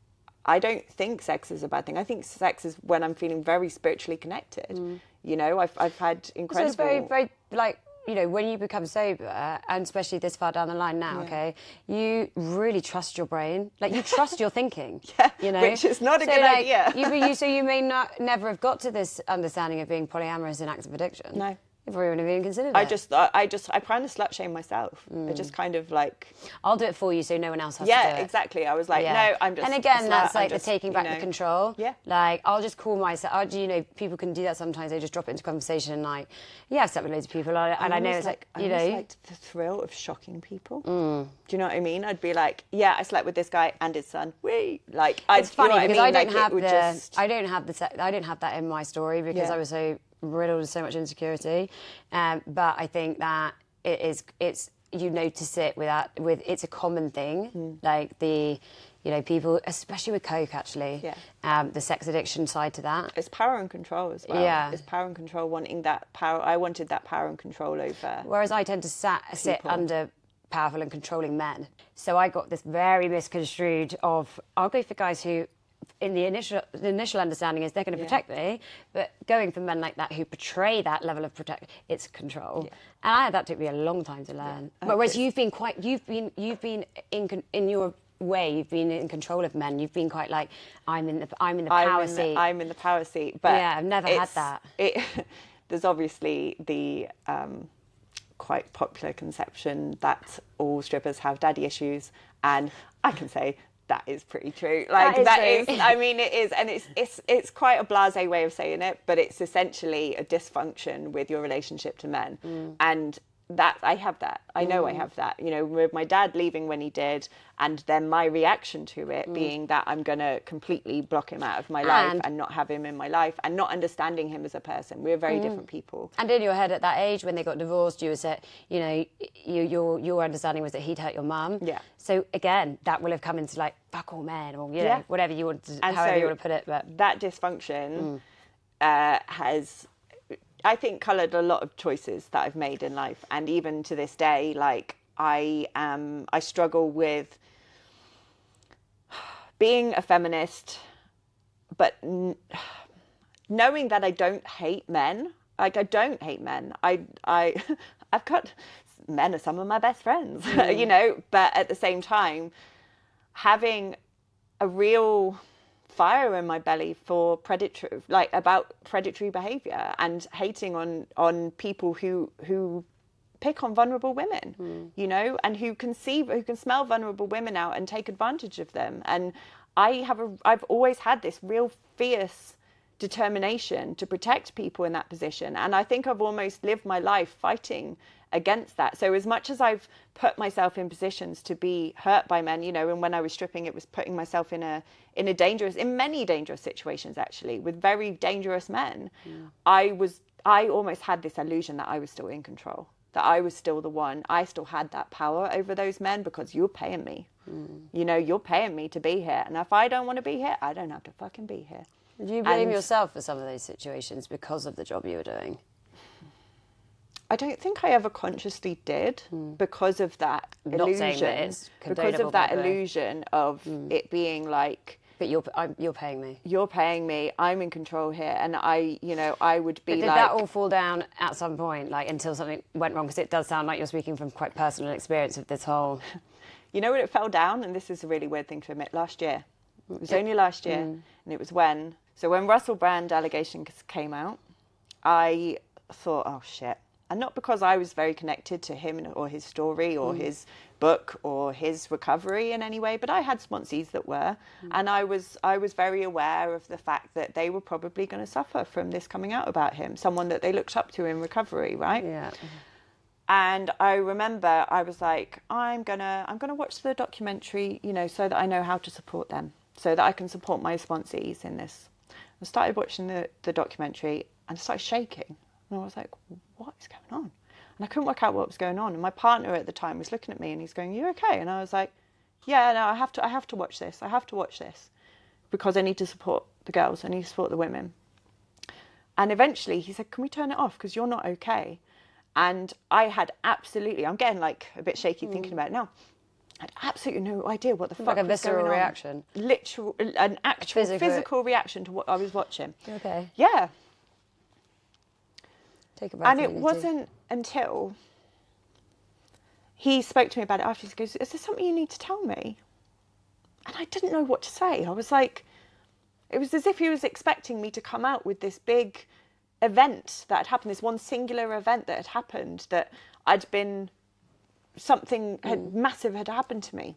I don't think sex is a bad thing. I think sex is when I'm feeling very spiritually connected. You know, I've had incredible...
So it's very, very, like, you know, when you become sober, and especially this far down the line now, okay, you really trust your brain. Like, you trust your thinking. You know?
Which is not a good idea.
So you may never have got to this understanding of being polyamorous in acts of addiction.
No.
If we wouldn't have even considered it.
I kind of slut shame myself. I just kind of like...
I'll do it for you so no one else has to do it.
Yeah, exactly. I was like, no, I'm just...
And again, that's like the taking back the control.
Yeah.
Like, I'll just call myself... you know, people can do that sometimes. They just drop it into conversation and like, yeah, I've slept with loads of people. And I know it's like, you know...
I like the thrill of shocking people. Do you know what I mean? I'd be like, yeah, I slept with this guy and his son. Wee! Like,
it's funny
you know
because
I
don't have I don't have that in my story because I was so riddled with so much insecurity, but I think that it's you notice it with it's a common thing, like the, you know, people, especially with coke actually, the sex addiction side to that.
It's power and control as well. It's power and control, wanting that power. I wanted that power and control over.
Whereas I tend to sit under powerful and controlling men, so I got this very misconstrued of, I'll go for guys who in the initial understanding is they're going to protect me, but going for men like that who portray that level of it's control. And that took me a long time to learn. Whereas you've been in your way, you've been in control of men. You've been quite like, I'm in the power seat.
I'm in the power seat. But
yeah, I've never had that.
There's obviously the quite popular conception that all strippers have daddy issues, and I can say that is pretty true. Like that is I mean, it is, and it's quite a blasé way of saying it, but it's essentially a dysfunction with your relationship to men. And that I have that. I know I have that. You know, with my dad leaving when he did, and then my reaction to it being that I'm going to completely block him out of my life and not have him in my life and not understanding him as a person. We're very different people.
And in your head at that age, when they got divorced, you were said, you know, your understanding was that he'd hurt your mum. Yeah. So again, that will have come into like, fuck all men, or you know, whatever you want to, however you want to put it. But
that dysfunction has, I think, coloured a lot of choices that I've made in life. And even to this day, like, I struggle with being a feminist, but knowing that I don't hate men. Like, I don't hate men. I've got... men are some of my best friends, you know, but at the same time, having a real fire in my belly for about predatory behavior and hating on people who pick on vulnerable women, you know, and who can smell vulnerable women out and take advantage of them. And I've always had this real fierce determination to protect people in that position. And I think I've almost lived my life fighting against that. So as much as I've put myself in positions to be hurt by men, you know, and when I was stripping, it was putting myself in many dangerous situations, actually, with very dangerous men. I almost had this illusion that I was still in control, that I was still the one. I still had that power over those men because you're paying me. You know, you're paying me to be here. And if I don't want to be here, I don't have to fucking be here.
Do you blame yourself for some of those situations because of the job you were doing?
I don't think I ever consciously did because of that illusion. Because of that illusion of it being like,
But you're paying me.
You're paying me. I'm in control here, and I would be
But did
like.
that all fall down at some point, like until something went wrong? Because it does sound like you're speaking from quite personal experience of this whole.
You know when it fell down, and this is a really weird thing to admit. Last year, it was only last year, and it was when Russell Brand allegations came out, I thought, oh shit. And not because I was very connected to him or his story or his book or his recovery in any way, but I had sponsees that were, and I was very aware of the fact that they were probably going to suffer from this coming out about him, someone that they looked up to in recovery, right?
Yeah.
And I remember I was like, I'm gonna watch the documentary, so that I know how to support them, so that I can support my sponsees in this. I started watching the documentary and I started shaking. And I was like, what is going on? And I couldn't work out what was going on. And my partner at the time was looking at me and he's going, you okay? And I was like, yeah, no, I have to watch this. I have to watch this because I need to support the girls. I need to support the women. And eventually he said, can we turn it off? Because you're not okay. And I had absolutely, I'm getting like a bit shaky thinking about it now. I had absolutely no idea what the fuck was going on.
Like a visceral reaction.
Literal, an actual physical reaction to what I was watching.
Okay.
Yeah.
Take a breath.
And it wasn't until he spoke to me about it after. He goes, is there something you need to tell me? And I didn't know what to say. I was like, it was as if he was expecting me to come out with this big event that had happened, this one singular event that had happened, that something massive had happened to me.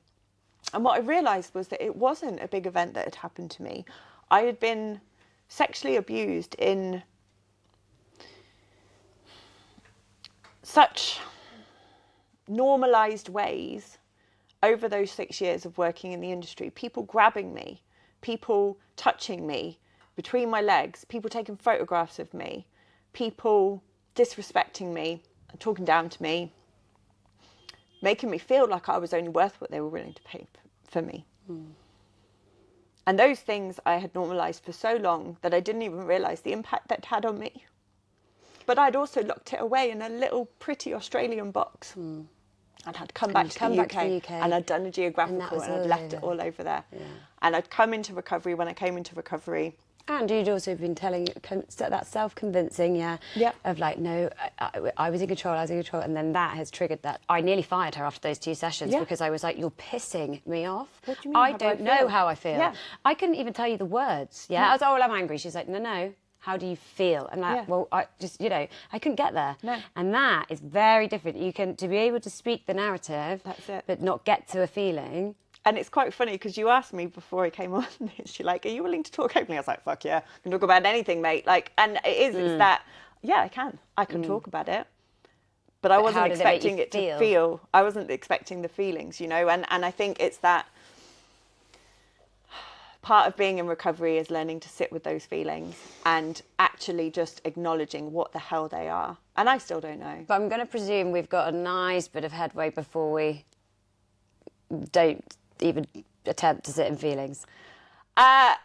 And what I realised was that it wasn't a big event that had happened to me. I had been sexually abused in such normalised ways over those 6 years of working in the industry. People grabbing me, people touching me between my legs, people taking photographs of me, people disrespecting me and talking down to me, making me feel like I was only worth what they were willing to pay for me. And those things I had normalised for so long that I didn't even realise the impact that had on me. But I'd also locked it away in a little pretty Australian box. And I'd come back to the UK and I'd done a Geographical and I'd left it all over there. Yeah. And I'd come into recovery when I came into recovery.
And you'd also been telling that self-convincing, of like, no, I was in control, and then that has triggered that. I nearly fired her after those 2 sessions because I was like, you're pissing me off.
What do you mean?
I don't know how I feel.
Yeah.
I couldn't even tell you the words. Yeah, I was, oh, well, I'm angry. She's like, no. How do you feel? And like, well, I just, I couldn't get there. No. And that is very different. You can, to be able to speak the narrative,
that's it, but
not get to a feeling.
And it's quite funny because you asked me before I came on, she's like, are you willing to talk openly? I was like, fuck yeah, I can talk about anything, mate. Like, and it's that, I can talk about it. But I wasn't expecting it to feel. I wasn't expecting the feelings, and I think it's that part of being in recovery is learning to sit with those feelings and actually just acknowledging what the hell they are. And I still don't know.
But I'm going to presume we've got a nice bit of headway before we don't even attempt to sit in feelings.
Hate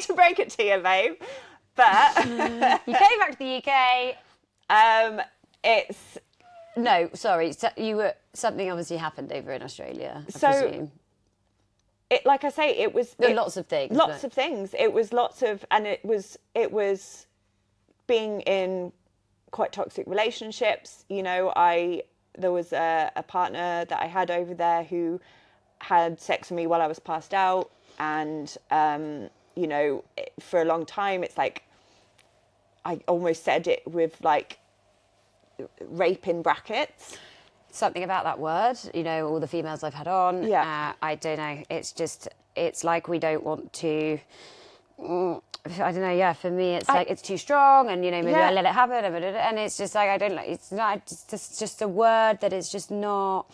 to break it to you, babe, but
you came back to the UK. No, sorry. So something obviously happened over in Australia, I presume.
Like I say, it was
lots of things.
Of things. It was lots of, and it was being in quite toxic relationships. There was a partner that I had over there who had sex with me while I was passed out, and for a long time, it's like I almost said it with like rape in brackets.
Something about that word, all the females I've had on.
Yeah.
I don't know. It's like we don't want to. I don't know. Yeah, for me, it's like it's too strong, and maybe I let it happen, and it's just like I don't like. It's not. It's just a word that is just not.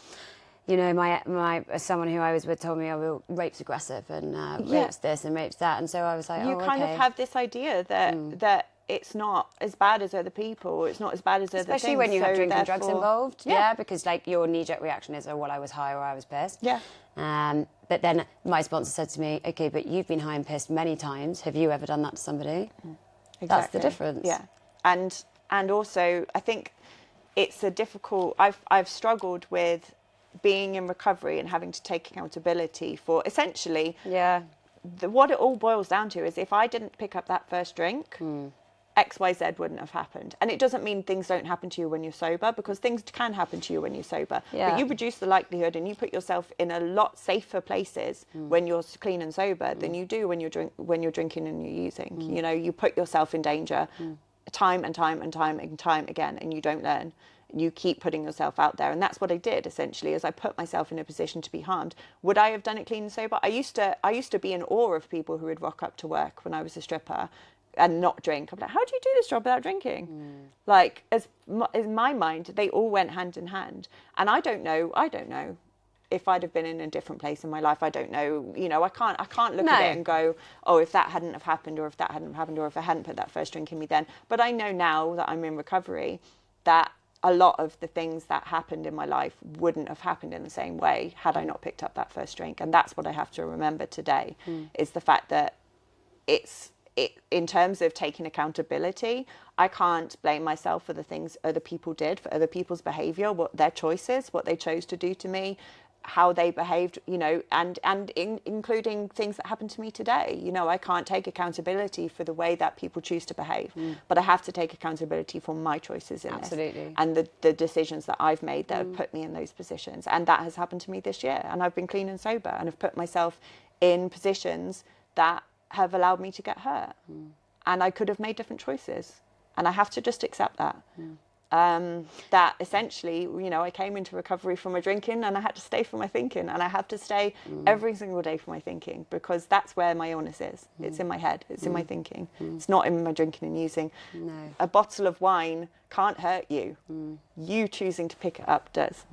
My someone who I was with told me, "Oh, well, rape's aggressive, and rape's this and rape's that," and so I was like,
you kind of have this idea that it's not as bad as other people. It's not as bad as other things.
Especially when you have drink and drugs involved. Yeah, because like your knee-jerk reaction is, oh, well, I was high or I was pissed.
Yeah.
But then my sponsor said to me, okay, but you've been high and pissed many times. Have you ever done that to somebody? Exactly. That's the difference.
Yeah. And also, I think it's a difficult... I've struggled with being in recovery and having to take accountability for essentially what it all boils down to is if I didn't pick up that first drink, XYZ wouldn't have happened. And it doesn't mean things don't happen to you when you're sober, because things can happen to you when you're sober. But you reduce the likelihood and you put yourself in a lot safer places when you're clean and sober than you do when you're drinking and you're using. You know, you put yourself in danger time and time and time and time again, and you don't learn. You keep putting yourself out there, and that's what I did essentially. As I put myself in a position to be harmed. Would I have done it clean and sober? I used to be in awe of people who would rock up to work when I was a stripper and not drink. I'm like, how do you do this job without drinking? Like, in my mind, they all went hand in hand. And I don't know if I'd have been in a different place in my life. I don't know, you know, I can't look at it and go, oh, if that hadn't have happened, or if that hadn't happened, or if I hadn't put that first drink in me then. But I know now that I'm in recovery that a lot of the things that happened in my life wouldn't have happened in the same way had I not picked up that first drink. And that's what I have to remember today, is the fact that in terms of taking accountability, I can't blame myself for the things other people did, for other people's behaviour, what their choices, what they chose to do to me, how they behaved, you know, and including things that happened to me today. You know, I can't take accountability for the way that people choose to behave, but I have to take accountability for my choices in this, and the decisions that I've made that have put me in those positions. And that has happened to me this year, and I've been clean and sober, and have put myself in positions that have allowed me to get hurt, and I could have made different choices, and I have to just accept that. That essentially, you know, I came into recovery from my drinking, and I had to stay for my thinking, and I have to stay every single day for my thinking, because that's where my illness is. It's in my head, it's in my thinking. It's not in my drinking and using. A bottle of wine can't hurt you. You choosing to pick it up does.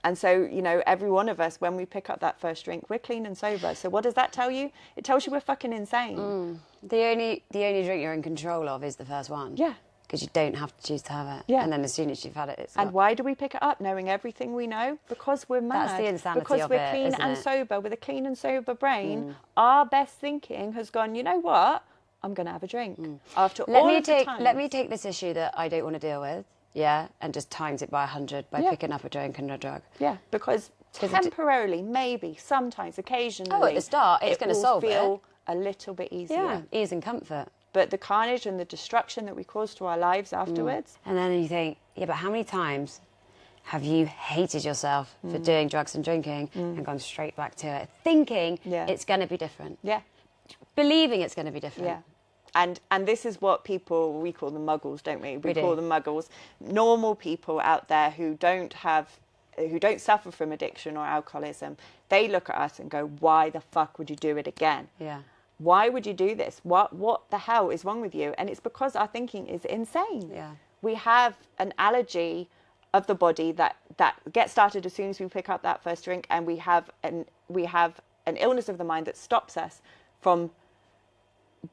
And so, you know, every one of us, when we pick up that first drink, we're clean and sober. So what does that tell you? It tells you we're fucking insane.
The only drink you're in control of is the first one.
Yeah.
Because you don't have to choose to have it.
Yeah.
And then as soon as you've had it, it's
And why do we pick it up, knowing everything we know? Because we're mad.
That's the insanity
because
of
we're
it,
clean
isn't
and
it?
sober, with a clean and sober brain. Our best thinking has gone, you know what? I'm going to have a drink. After all of the time.
Let me take this issue that I don't want to deal with, and just times it by 100 by picking up a drink and a drug.
Yeah, because temporarily, maybe, sometimes, occasionally.
Oh, at the start, it's going to solve it.
It will feel a little bit easier.
Yeah, ease and comfort.
But the carnage and the destruction that we cause to our lives afterwards.
And then you think, but how many times have you hated yourself for doing drugs and drinking and gone straight back to it, thinking it's going to be different? Yeah. Believing it's going to be different.
Yeah. And this is what we call them muggles, don't we? We call them muggles. Normal people out there who don't suffer from addiction or alcoholism, they look at us and go, why the fuck would you do it again? Yeah. Why would you do this? What the hell is wrong with you? And it's because our thinking is insane. Yeah. We have an allergy of the body that gets started as soon as we pick up that first drink, and we have an illness of the mind that stops us from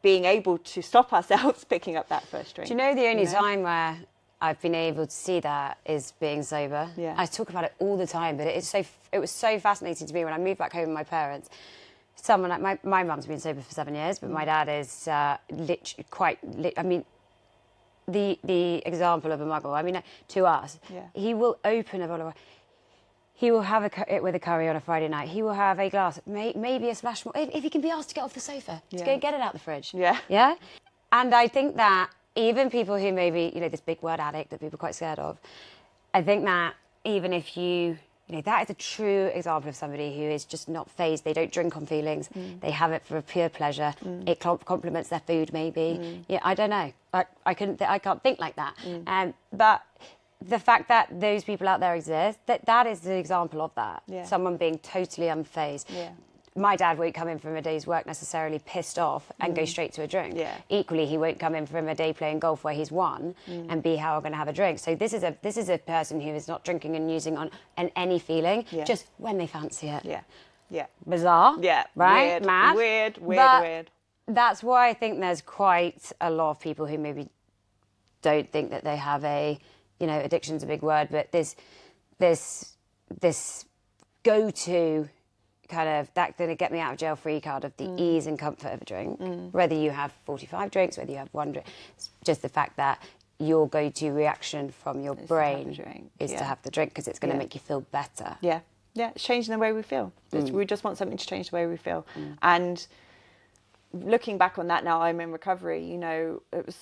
being able to stop ourselves picking up that first drink.
Do you know the only time where I've been able to see that is being sober? Yeah. I talk about it all the time, but it was so fascinating to me when I moved back home with my parents. Someone like my mum's been sober for 7 years, but my dad is I mean, the example of a muggle. I mean, to us, he will open a bottle of. He will have it with a curry on a Friday night. He will have a glass, maybe a splash more, if he can be asked to get off the sofa, to go and get it out the fridge. Yeah. Yeah? And I think that even people who maybe, this big word addict that people are quite scared of, I think that even if that is a true example of somebody who is just not phased. They don't drink on feelings. They have it for a pure pleasure. It complements their food, maybe. Yeah, I don't know. I can't think like that. But the fact that those people out there exist, that is the example of that. Yeah. Someone being totally unfazed. Yeah. My dad won't come in from a day's work necessarily pissed off and go straight to a drink. Yeah. Equally, he won't come in from a day playing golf where he's won and be how I'm going to have a drink. So this is a person who is not drinking and using on any feeling, just when they fancy it. Yeah, yeah. Bizarre. Yeah. Right.
Weird.
Mad.
Weird.
That's why I think there's quite a lot of people who maybe don't think that they have a, addiction's a big word, but this go-to kind of that going to get me out of jail free card of the ease and comfort of a drink, whether you have 45 drinks, whether you have one drink. It's just the fact that your go-to reaction from your brain is
yeah.
to have the drink because it's going to
Yeah.
make you feel better.
Yeah, yeah, it's changing the way we feel. We just want something to change the way we feel. And looking back on that now, I'm in recovery. You know,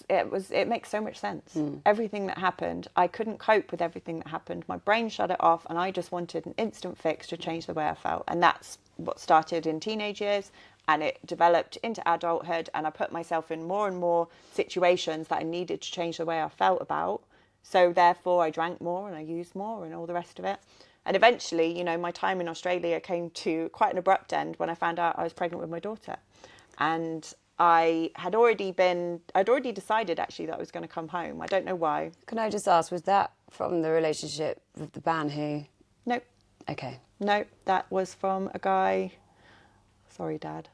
it makes so much sense. Everything that happened, I couldn't cope with everything that happened. My brain shut it off, and I just wanted an instant fix to change the way I felt. And that's what started in teenage years, and it developed into adulthood. And I put myself in more and more situations that I needed to change the way I felt about. So therefore, I drank more and I used more and all the rest of it. And eventually, you know, my time in Australia came to quite an abrupt end when I found out I was pregnant with my daughter. And I'd already decided actually that I was going to come home. I don't know why.
Can I just ask, was that from the relationship with the man who...
Nope.
Okay.
Nope, that was from a guy, sorry Dad,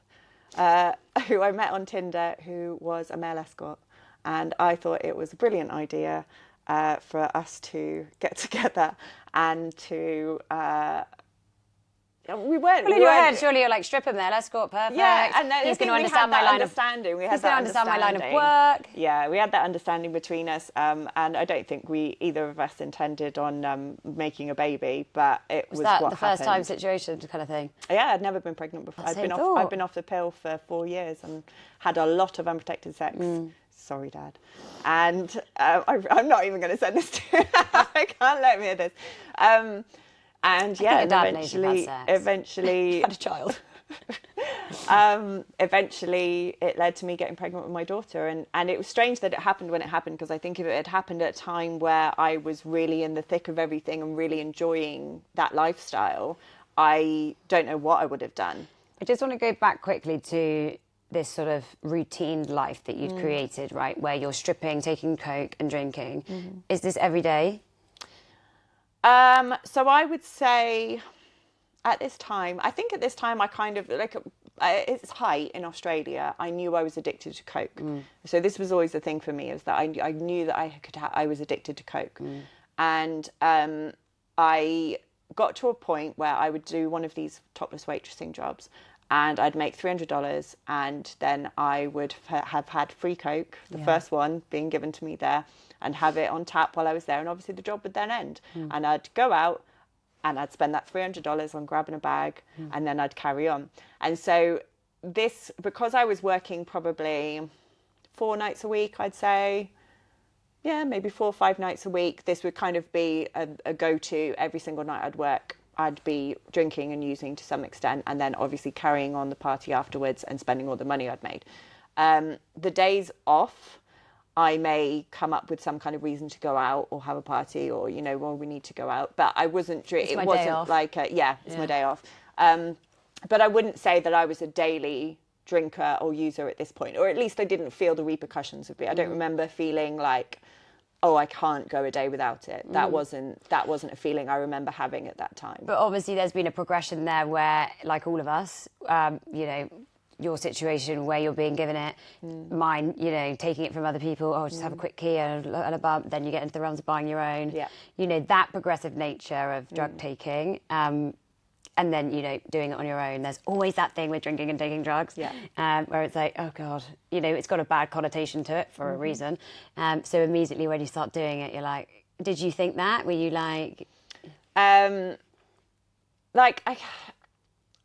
who I met on Tinder, who was a male escort. And I thought it was a brilliant idea for us to get together and to... we weren't.
Well, in your head, surely you're like, stripper male, escort, perfect.
Yeah, and
he's going to understand my line of
understanding.
He's going to understand my line of work.
Yeah, we had that understanding between us, and I don't think either of us intended on making a baby, but it was
that
what
the first time
happened.
situation kind of thing?
Yeah, I'd never been pregnant before. I'd been off the pill for 4 years and had a lot of unprotected sex. Sorry, Dad. And I'm not even going to send this to you. I can't let me hear this. And yeah, eventually
had a child.
Eventually it led to me getting pregnant with my daughter, and it was strange that it happened when it happened, because I think if it had happened at a time where I was really in the thick of everything and really enjoying that lifestyle, I don't know what I would have done.
I just want to go back quickly to this sort of routine life that you'd created, right, where you're stripping, taking coke and drinking. Is this every day?
So I would say at this time I kind of, like, its height in Australia, I knew I was addicted to coke. So this was always the thing for me, is that I knew that I was addicted to coke. And I got to a point where I would do one of these topless waitressing jobs, and I'd make $300, and then I would have had free coke, the first one being given to me there, and have it on tap while I was there. And obviously the job would then end. And I'd go out and I'd spend that $300 on grabbing a bag, and then I'd carry on. And so this, because I was working probably 4 nights a week, I'd say, yeah, maybe 4 or 5 nights a week, this would kind of be a go-to. Every single night I'd work, I'd be drinking and using to some extent, and then obviously carrying on the party afterwards and spending all the money I'd made. The days off, I may come up with some kind of reason to go out or have a party, or, you know, well, we need to go out. But I wasn't drinking. It wasn't like, it's my day off. But I wouldn't say that I was a daily drinker or user at this point, or at least I didn't feel the repercussions of it. I don't remember feeling like, oh, I can't go a day without it. That wasn't a feeling I remember having at that time.
But obviously there's been a progression there where, like all of us, you know, your situation where you're being given it, mine, you know, taking it from other people, just have a quick key and a bump, then you get into the realms of buying your own. Yeah. You know, that progressive nature of drug taking, and then, you know, doing it on your own. There's always that thing with drinking and taking drugs, where it's like, oh God, you know, it's got a bad connotation to it for a reason. So immediately when you start doing it, you're like, did you think that? Were you like...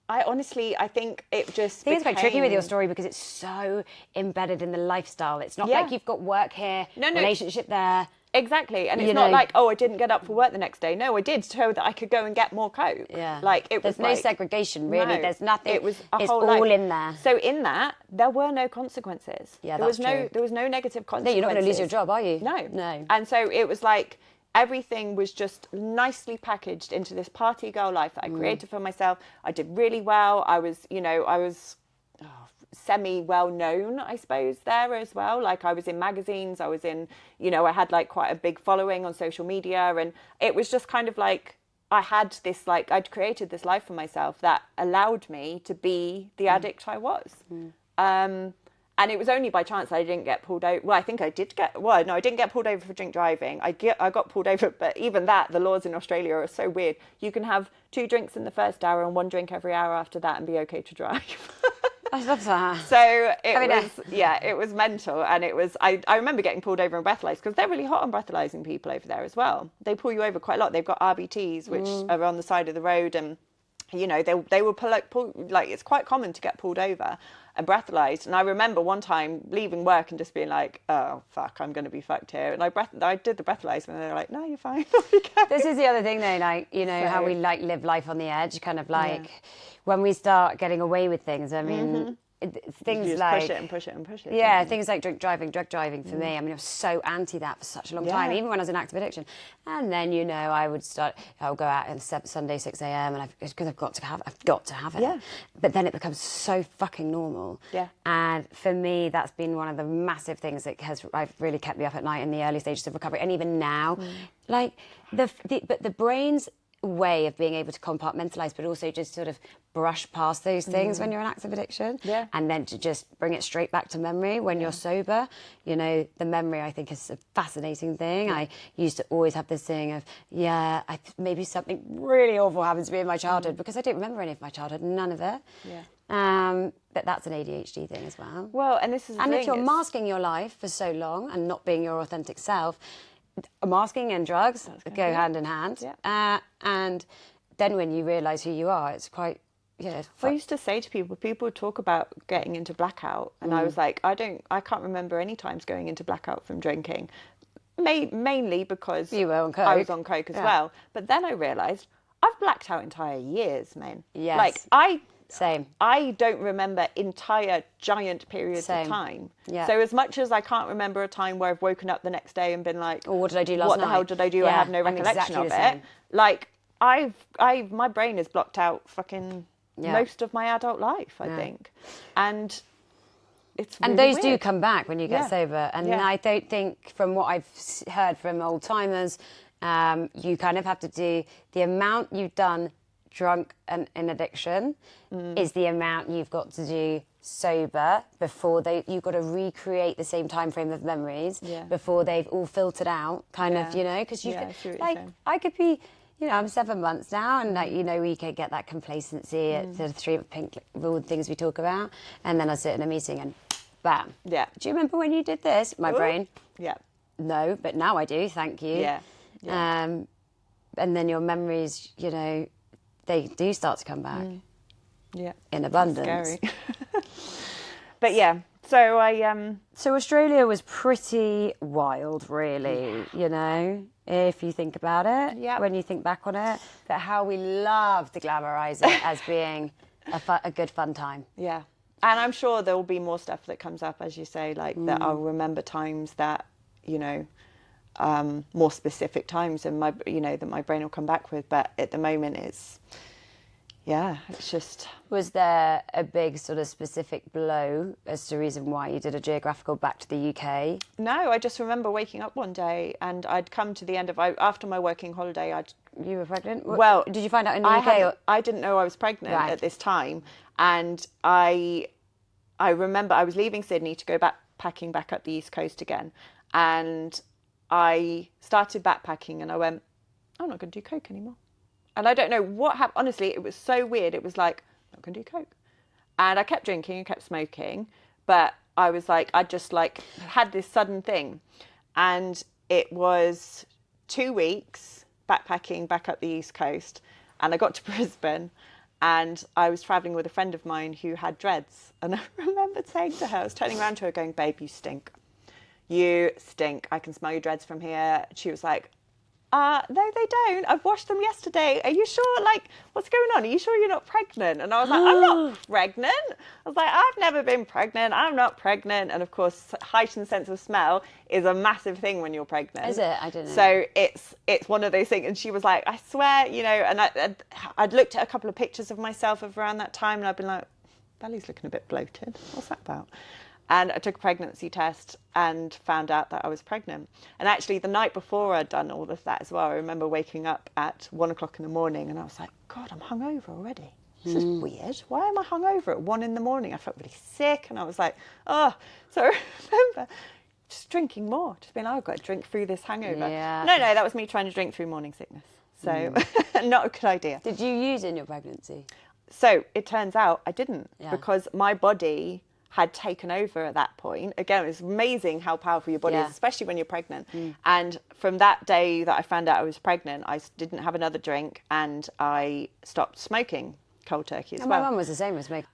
I honestly, I think it just
I think it's quite tricky with your story because it's so embedded in the lifestyle. It's not like you've got work here, relationship there.
Exactly. And it's not like, oh, I didn't get up for work the next day. No, I did, so that I could go and get more coke.
Yeah.
Like, it was
There's no segregation, really.
No,
there's nothing.
It was
it's all in there.
So in that, there were no consequences.
Yeah,
there
that's
true. There was no negative consequences.
No, you're not going to lose your job, are you?
No.
No.
And so it was like, everything was just nicely packaged into this party girl life that I created for myself. I did really well. I was semi-well known, I suppose, there as well. Like, I was in magazines, I was in, you know, I had like quite a big following on social media, and it was just kind of like, I had this, like, I'd created this life for myself that allowed me to be the addict I was. And it was only by chance that I didn't get pulled over. Well, I think I did get... Well, no, I didn't get pulled over for drink driving. I got pulled over, but even that, the laws in Australia are so weird. You can have 2 drinks in the first hour and 1 drink every hour after that and be okay to drive.
I love that.
So it was mental. And it was, I remember getting pulled over and breathalyzed because they're really hot on breathalyzing people over there as well. They pull you over quite a lot. They've got RBTs, which are on the side of the road, and you know, they will pull, like, it's quite common to get pulled over and breathalyzed. And I remember one time leaving work and just being like, oh, fuck, I'm going to be fucked here. And I did the breathalyzer and they were like, no, you're fine.
This is the other thing though, like, you know, how we like live life on the edge, kind of like when we start getting away with things, I mean, things
you just
like...
push it and push it and push it.
Yeah, things like drug driving for me. I mean, I was so anti that for such a long time, even when I was in active addiction. And then, you know, I would go out on Sunday, 6 a.m. and because I've got to have it.
Yeah.
But then it becomes so fucking normal.
Yeah.
And for me, that's been one of the massive things that I've really kept me up at night in the early stages of recovery. And even now, like but the brain's way of being able to compartmentalize, but also just sort of brush past those things when you're in active addiction, and then to just bring it straight back to memory when you're sober. You know, the memory, I think, is a fascinating thing. I used to always have this thing of, maybe something really awful happens to me in my childhood, because I don't remember any of my childhood, none of it. But that's an ADHD thing as well.
Well, and this is the
and
thing,
if you're masking your life for so long and not being your authentic self, masking and drugs go hand in hand. And then when you realise who you are, it's quite,
I used to say to people would talk about getting into blackout, and I was like, I can't remember any times going into blackout from drinking, mainly because
you were on coke.
I was on coke as well. But then I realised I've blacked out entire years, man.
Yes.
Like
Same.
I don't remember entire giant periods of time. Yeah. So as much as I can't remember a time where I've woken up the next day and been like,
or what did I do last night?
What the hell did I do? I have no recollection of it. Like my brain is blocked out fucking most of my adult life, I think. And it's really
those
weird.
do come back when you get sober. And I don't think, from what I've heard from old timers, you kind of have to do the amount you've done drunk and in addiction is the amount you've got to do sober before you've got to recreate the same time frame of memories before they've all filtered out, kind of, you know, because you like, I could be, you know, I'm 7 months now, and like, you know, we could get that complacency at the 3 pink, all the things we talk about, and then I sit in a meeting and bam. Yeah. Do you remember when you did this? My brain.
Yeah.
No, but now I do. Thank you.
Yeah.
And then your memories, you know, they do start to come back.
Yeah.
In abundance.
Scary. But yeah, so
So Australia was pretty wild, really, you know, if you think about it. Yeah. When you think back on it. But how we love to glamorise it as being a good fun time.
Yeah. And I'm sure there will be more stuff that comes up, as you say, like that I'll remember times that, you know, more specific times, and that my brain will come back with. But at the moment, it's just.
Was there a big sort of specific blow as to the reason why you did a Geographical back to the UK?
No, I just remember waking up one day and I'd come to the end of after my working holiday.
You were pregnant?
Well,
did you find out in the UK?
I didn't know I was pregnant at this time, and I remember I was leaving Sydney to go backpacking back up the East Coast again, and I started backpacking and I went, I'm not going to do coke anymore. And I don't know what happened. Honestly, it was so weird. It was like, I'm not going to do coke. And I kept drinking and kept smoking. But I was like, I just like had this sudden thing. And it was 2 weeks backpacking back up the East Coast. And I got to Brisbane and I was travelling with a friend of mine who had dreads. And I remember saying to her, I was turning around to her going, babe, you stink. You stink. I can smell your dreads from here. She was like, no, they don't. I've washed them yesterday. Are you sure? Like, what's going on? Are you sure you're not pregnant? And I was like, I'm not pregnant. I was like, I've never been pregnant. I'm not pregnant. And of course, heightened sense of smell is a massive thing when you're pregnant.
Is it? I don't know.
So it's one of those things. And she was like, I swear, you know, and I'd looked at a couple of pictures of myself of around that time, and I'd been like, belly's looking a bit bloated. What's that about? And I took a pregnancy test and found out that I was pregnant. And actually, the night before I'd done all of that as well, I remember waking up at 1 o'clock in the morning and I was like, God, I'm hungover already. This is weird. Why am I hungover at 1 in the morning? I felt really sick and I was like, oh. So I remember just drinking more, just being like, oh, I've got to drink through this hangover.
Yeah.
No, that was me trying to drink through morning sickness. So not a good idea.
Did you use in your pregnancy?
So it turns out I didn't,
Yeah.
because my body had taken over at that point. Again, it's amazing how powerful your body
Yeah.
is, especially when you're pregnant. And from that day that I found out I was pregnant, I didn't have another drink, and I stopped smoking cold turkey as
And
well.
my mum was the same as me.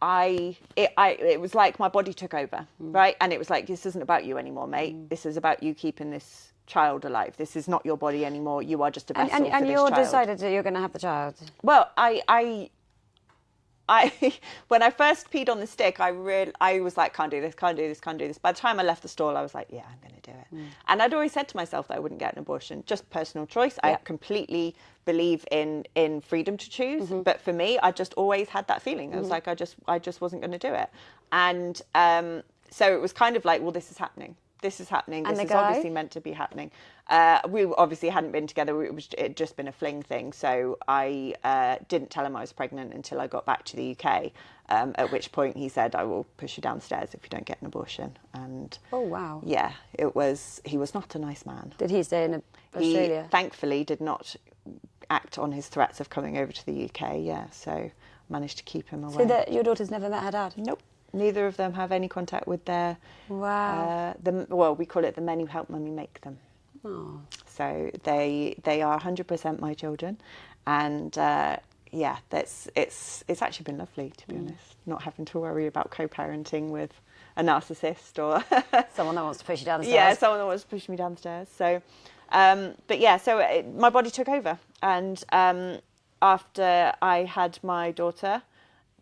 It was like my body took over, right? And it was like, this isn't about you anymore, mate. This is about you keeping this child alive. This is not your body anymore. You are just a vessel for
And
this
you
child.
decided that you're going to have the child.
Well, I when I first peed on the stick, I was like, can't do this. By the time I left the stall, I was like, yeah, I'm going to do it. And I'd always said to myself that I wouldn't get an abortion, just personal choice. I completely believe in freedom to choose. But for me, I just always had that feeling. I was like, I just wasn't going to do it. And so it was kind of like, well, this is happening. This is happening.
And
This
the
is
guy?
obviously meant to be happening. We obviously hadn't been together. It'd just been a fling thing. So I didn't tell him I was pregnant until I got back to the UK, at which point he said, I will push you downstairs if you don't get an abortion. And
Oh, wow.
yeah, he was not a nice man.
Did he stay in Australia?
He thankfully did not act on his threats of coming over to the UK. Yeah, so managed to keep him away.
So that your daughter's never met her dad?
Nope. Neither of them have any contact with their,
Wow.
well, we call it the men who help mummy make them.
Oh.
So they are 100% my children, and yeah, it's actually been lovely, to be honest, not having to worry about co-parenting with a narcissist or
Someone that wants to push you downstairs.
yeah, someone that wants to push me downstairs. So, but yeah, so my body took over, and after I had my daughter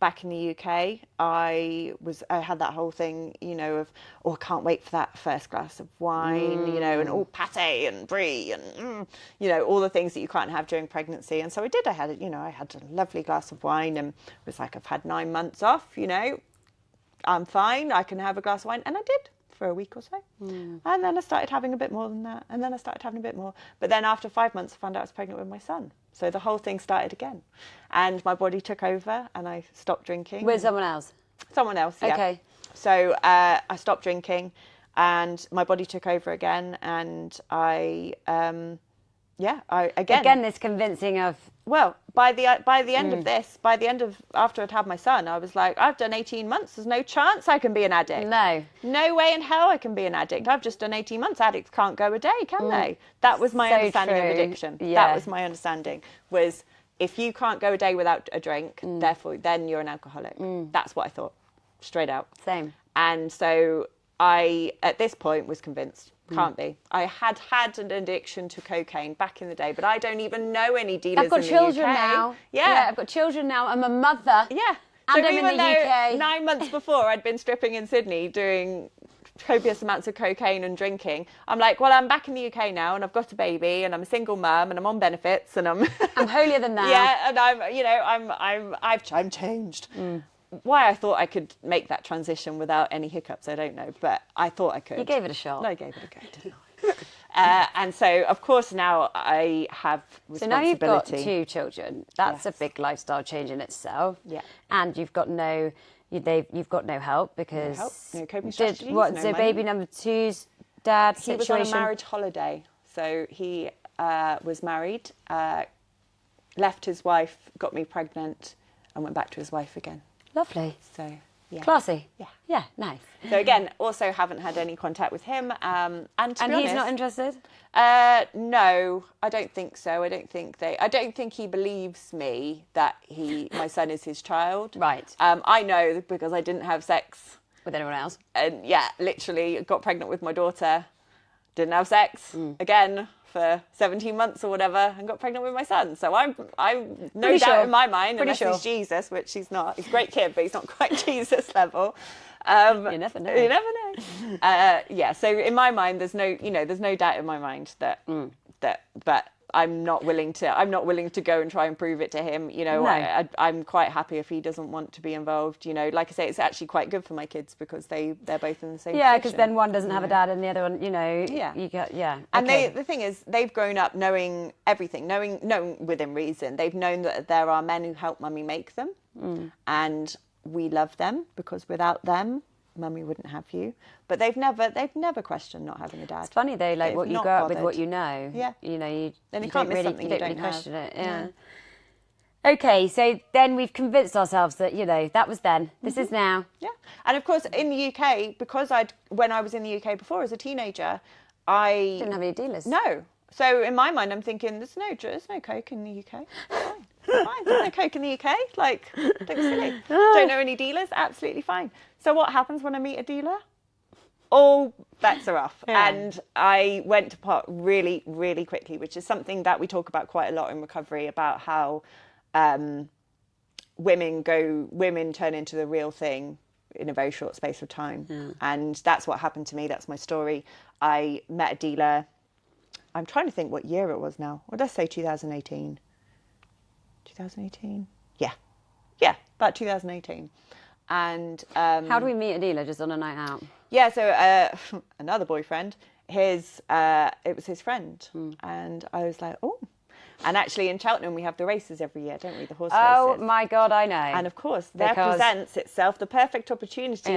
back in the UK, I had that whole thing, you know, of, oh, I can't wait for that first glass of wine, you know, and all pate and brie and, you know, all the things that you can't have during pregnancy. And so I did. I had a lovely glass of wine, and was like, I've had 9 months off, you know, I'm fine. I can have a glass of wine. And I did for a week or so. And then I started having a bit more than that. And then I started having a bit more. But then after 5 months, I found out I was pregnant with my son. So the whole thing started again. And my body took over, and I stopped drinking.
With someone else?
Someone else, yeah.
Okay.
So I stopped drinking, and my body took over again. And again,
This convincing of...
well, by the end of this, after I'd had my son, I was like, I've done 18 months. There's no chance I can be an addict. No way in hell I can be an addict. I've just done 18 months. Addicts can't go a day, can they? That was my understanding of addiction.
Yeah.
That was my understanding, was if you can't go a day without a drink, therefore then you're an alcoholic. That's what I thought, straight out.
Same.
And so I, at this point, was convinced. Can't be. I had an addiction to cocaine back in the day, but I don't even know any dealers
I've got
in the
children
UK.
now.
Yeah.
I've got children now. I'm a mother.
Yeah.
And
So
I'm in
even
the
though
UK.
9 months before I'd been stripping in Sydney doing copious amounts of cocaine and drinking, I'm like, well, I'm back in the UK now, and I've got a baby, and I'm a single mum, and I'm on benefits, and I'm
holier than thou.
yeah, and I'm changed. Why I thought I could make that transition without any hiccups, I don't know, but I thought I could.
You gave it a shot.
No, I gave it a go, didn't I? And so, of course, now I have
So now you've
responsibility.
got 2 children. That's a
Yes.
big lifestyle change in itself.
Yeah.
And you've got no help because
no coping strategies, no
so
money.
baby number 2's dad
He
situation.
was on a marriage holiday. So he was married, left his wife, got me pregnant, and went back to his wife again.
Lovely.
So, yeah.
Classy.
Yeah.
Yeah, nice.
So again, also haven't had any contact with him. And to be
And he's
honest,
not interested?
no, I don't think so. I don't think he believes me that my son is his child.
Right.
I know because I didn't have sex.
With anyone else?
And yeah, literally got pregnant with my daughter, didn't have sex again for 17 months or whatever, and got pregnant with my son. So I'm no
Pretty
doubt
sure.
in my mind,
Pretty
unless
sure.
he's Jesus, which he's not. He's a great kid, but he's not quite Jesus level.
You never know.
You never know. Yeah. So in my mind, there's no doubt in my mind that but I'm not willing to go and try and prove it to him. You know,
No.
I'm quite happy if he doesn't want to be involved. You know, like I say, it's actually quite good for my kids because they're both in the same
Yeah, because
position,
then one doesn't have a dad and the other one, you know.
Yeah.
You get, yeah.
And
okay.
the thing is, they've grown up knowing everything, knowing within reason. They've known that there are men who help mummy make them, and we love them because without them, mummy wouldn't have you. But they've never questioned not having a dad.
It's funny though, like
They've
what you
not
grow up with,
bothered.
what you know.
Yeah.
You know, you
Then you
you
can't
don't
miss
really,
something
you
you
don't really
don't have.
question it. Yeah. Okay, so then we've convinced ourselves that, you know, that was then, this is now.
Yeah. And of course, in the UK, because when I was in the UK before as a teenager,
Didn't have any dealers.
No. So in my mind, I'm thinking, there's no Coke in the UK. Fine. Fine. There's no Coke in the UK. Like, don't be silly. Don't know any dealers. Absolutely fine. So what happens when I meet a dealer? All bets are off.
Yeah.
And I went to pot really, really quickly, which is something that we talk about quite a lot in recovery, about how women turn into the real thing in a very short space of time. Yeah. And that's what happened to me. That's my story. I met a dealer. I'm trying to think what year it was now. What did I say, 2018? 2018? Yeah. Yeah, about 2018. And
how do we meet a dealer? Just on a night out?
Yeah, so another boyfriend, it was his friend. And I was like, oh. And actually in Cheltenham, we have the races every year, don't we? The horse races.
Oh my God, I know.
And of course, there presents itself the perfect opportunity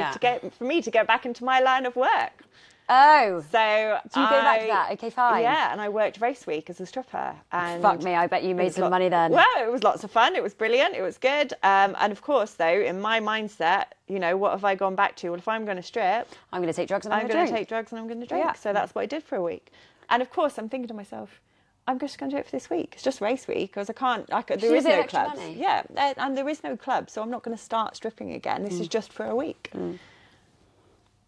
for me to get back into my line of work.
Oh.
So
do you go back to that? Okay, fine.
Yeah, and I worked race week as a stripper. And
fuck me, I bet you made some money then.
Well, it was lots of fun. It was brilliant. It was good. And of course, though, in my mindset, you know, what have I gone back to? Well, if I'm going to strip,
I'm going to take drugs and
I'm going to take drugs and I'm going to drink.
Yeah.
So that's what I did for a week. And of course, I'm thinking to myself, I'm just going to do it for this week. It's just race week because there is no clubs.
Money.
Yeah, and there is no club, so I'm not going to start stripping again. This is just for a week.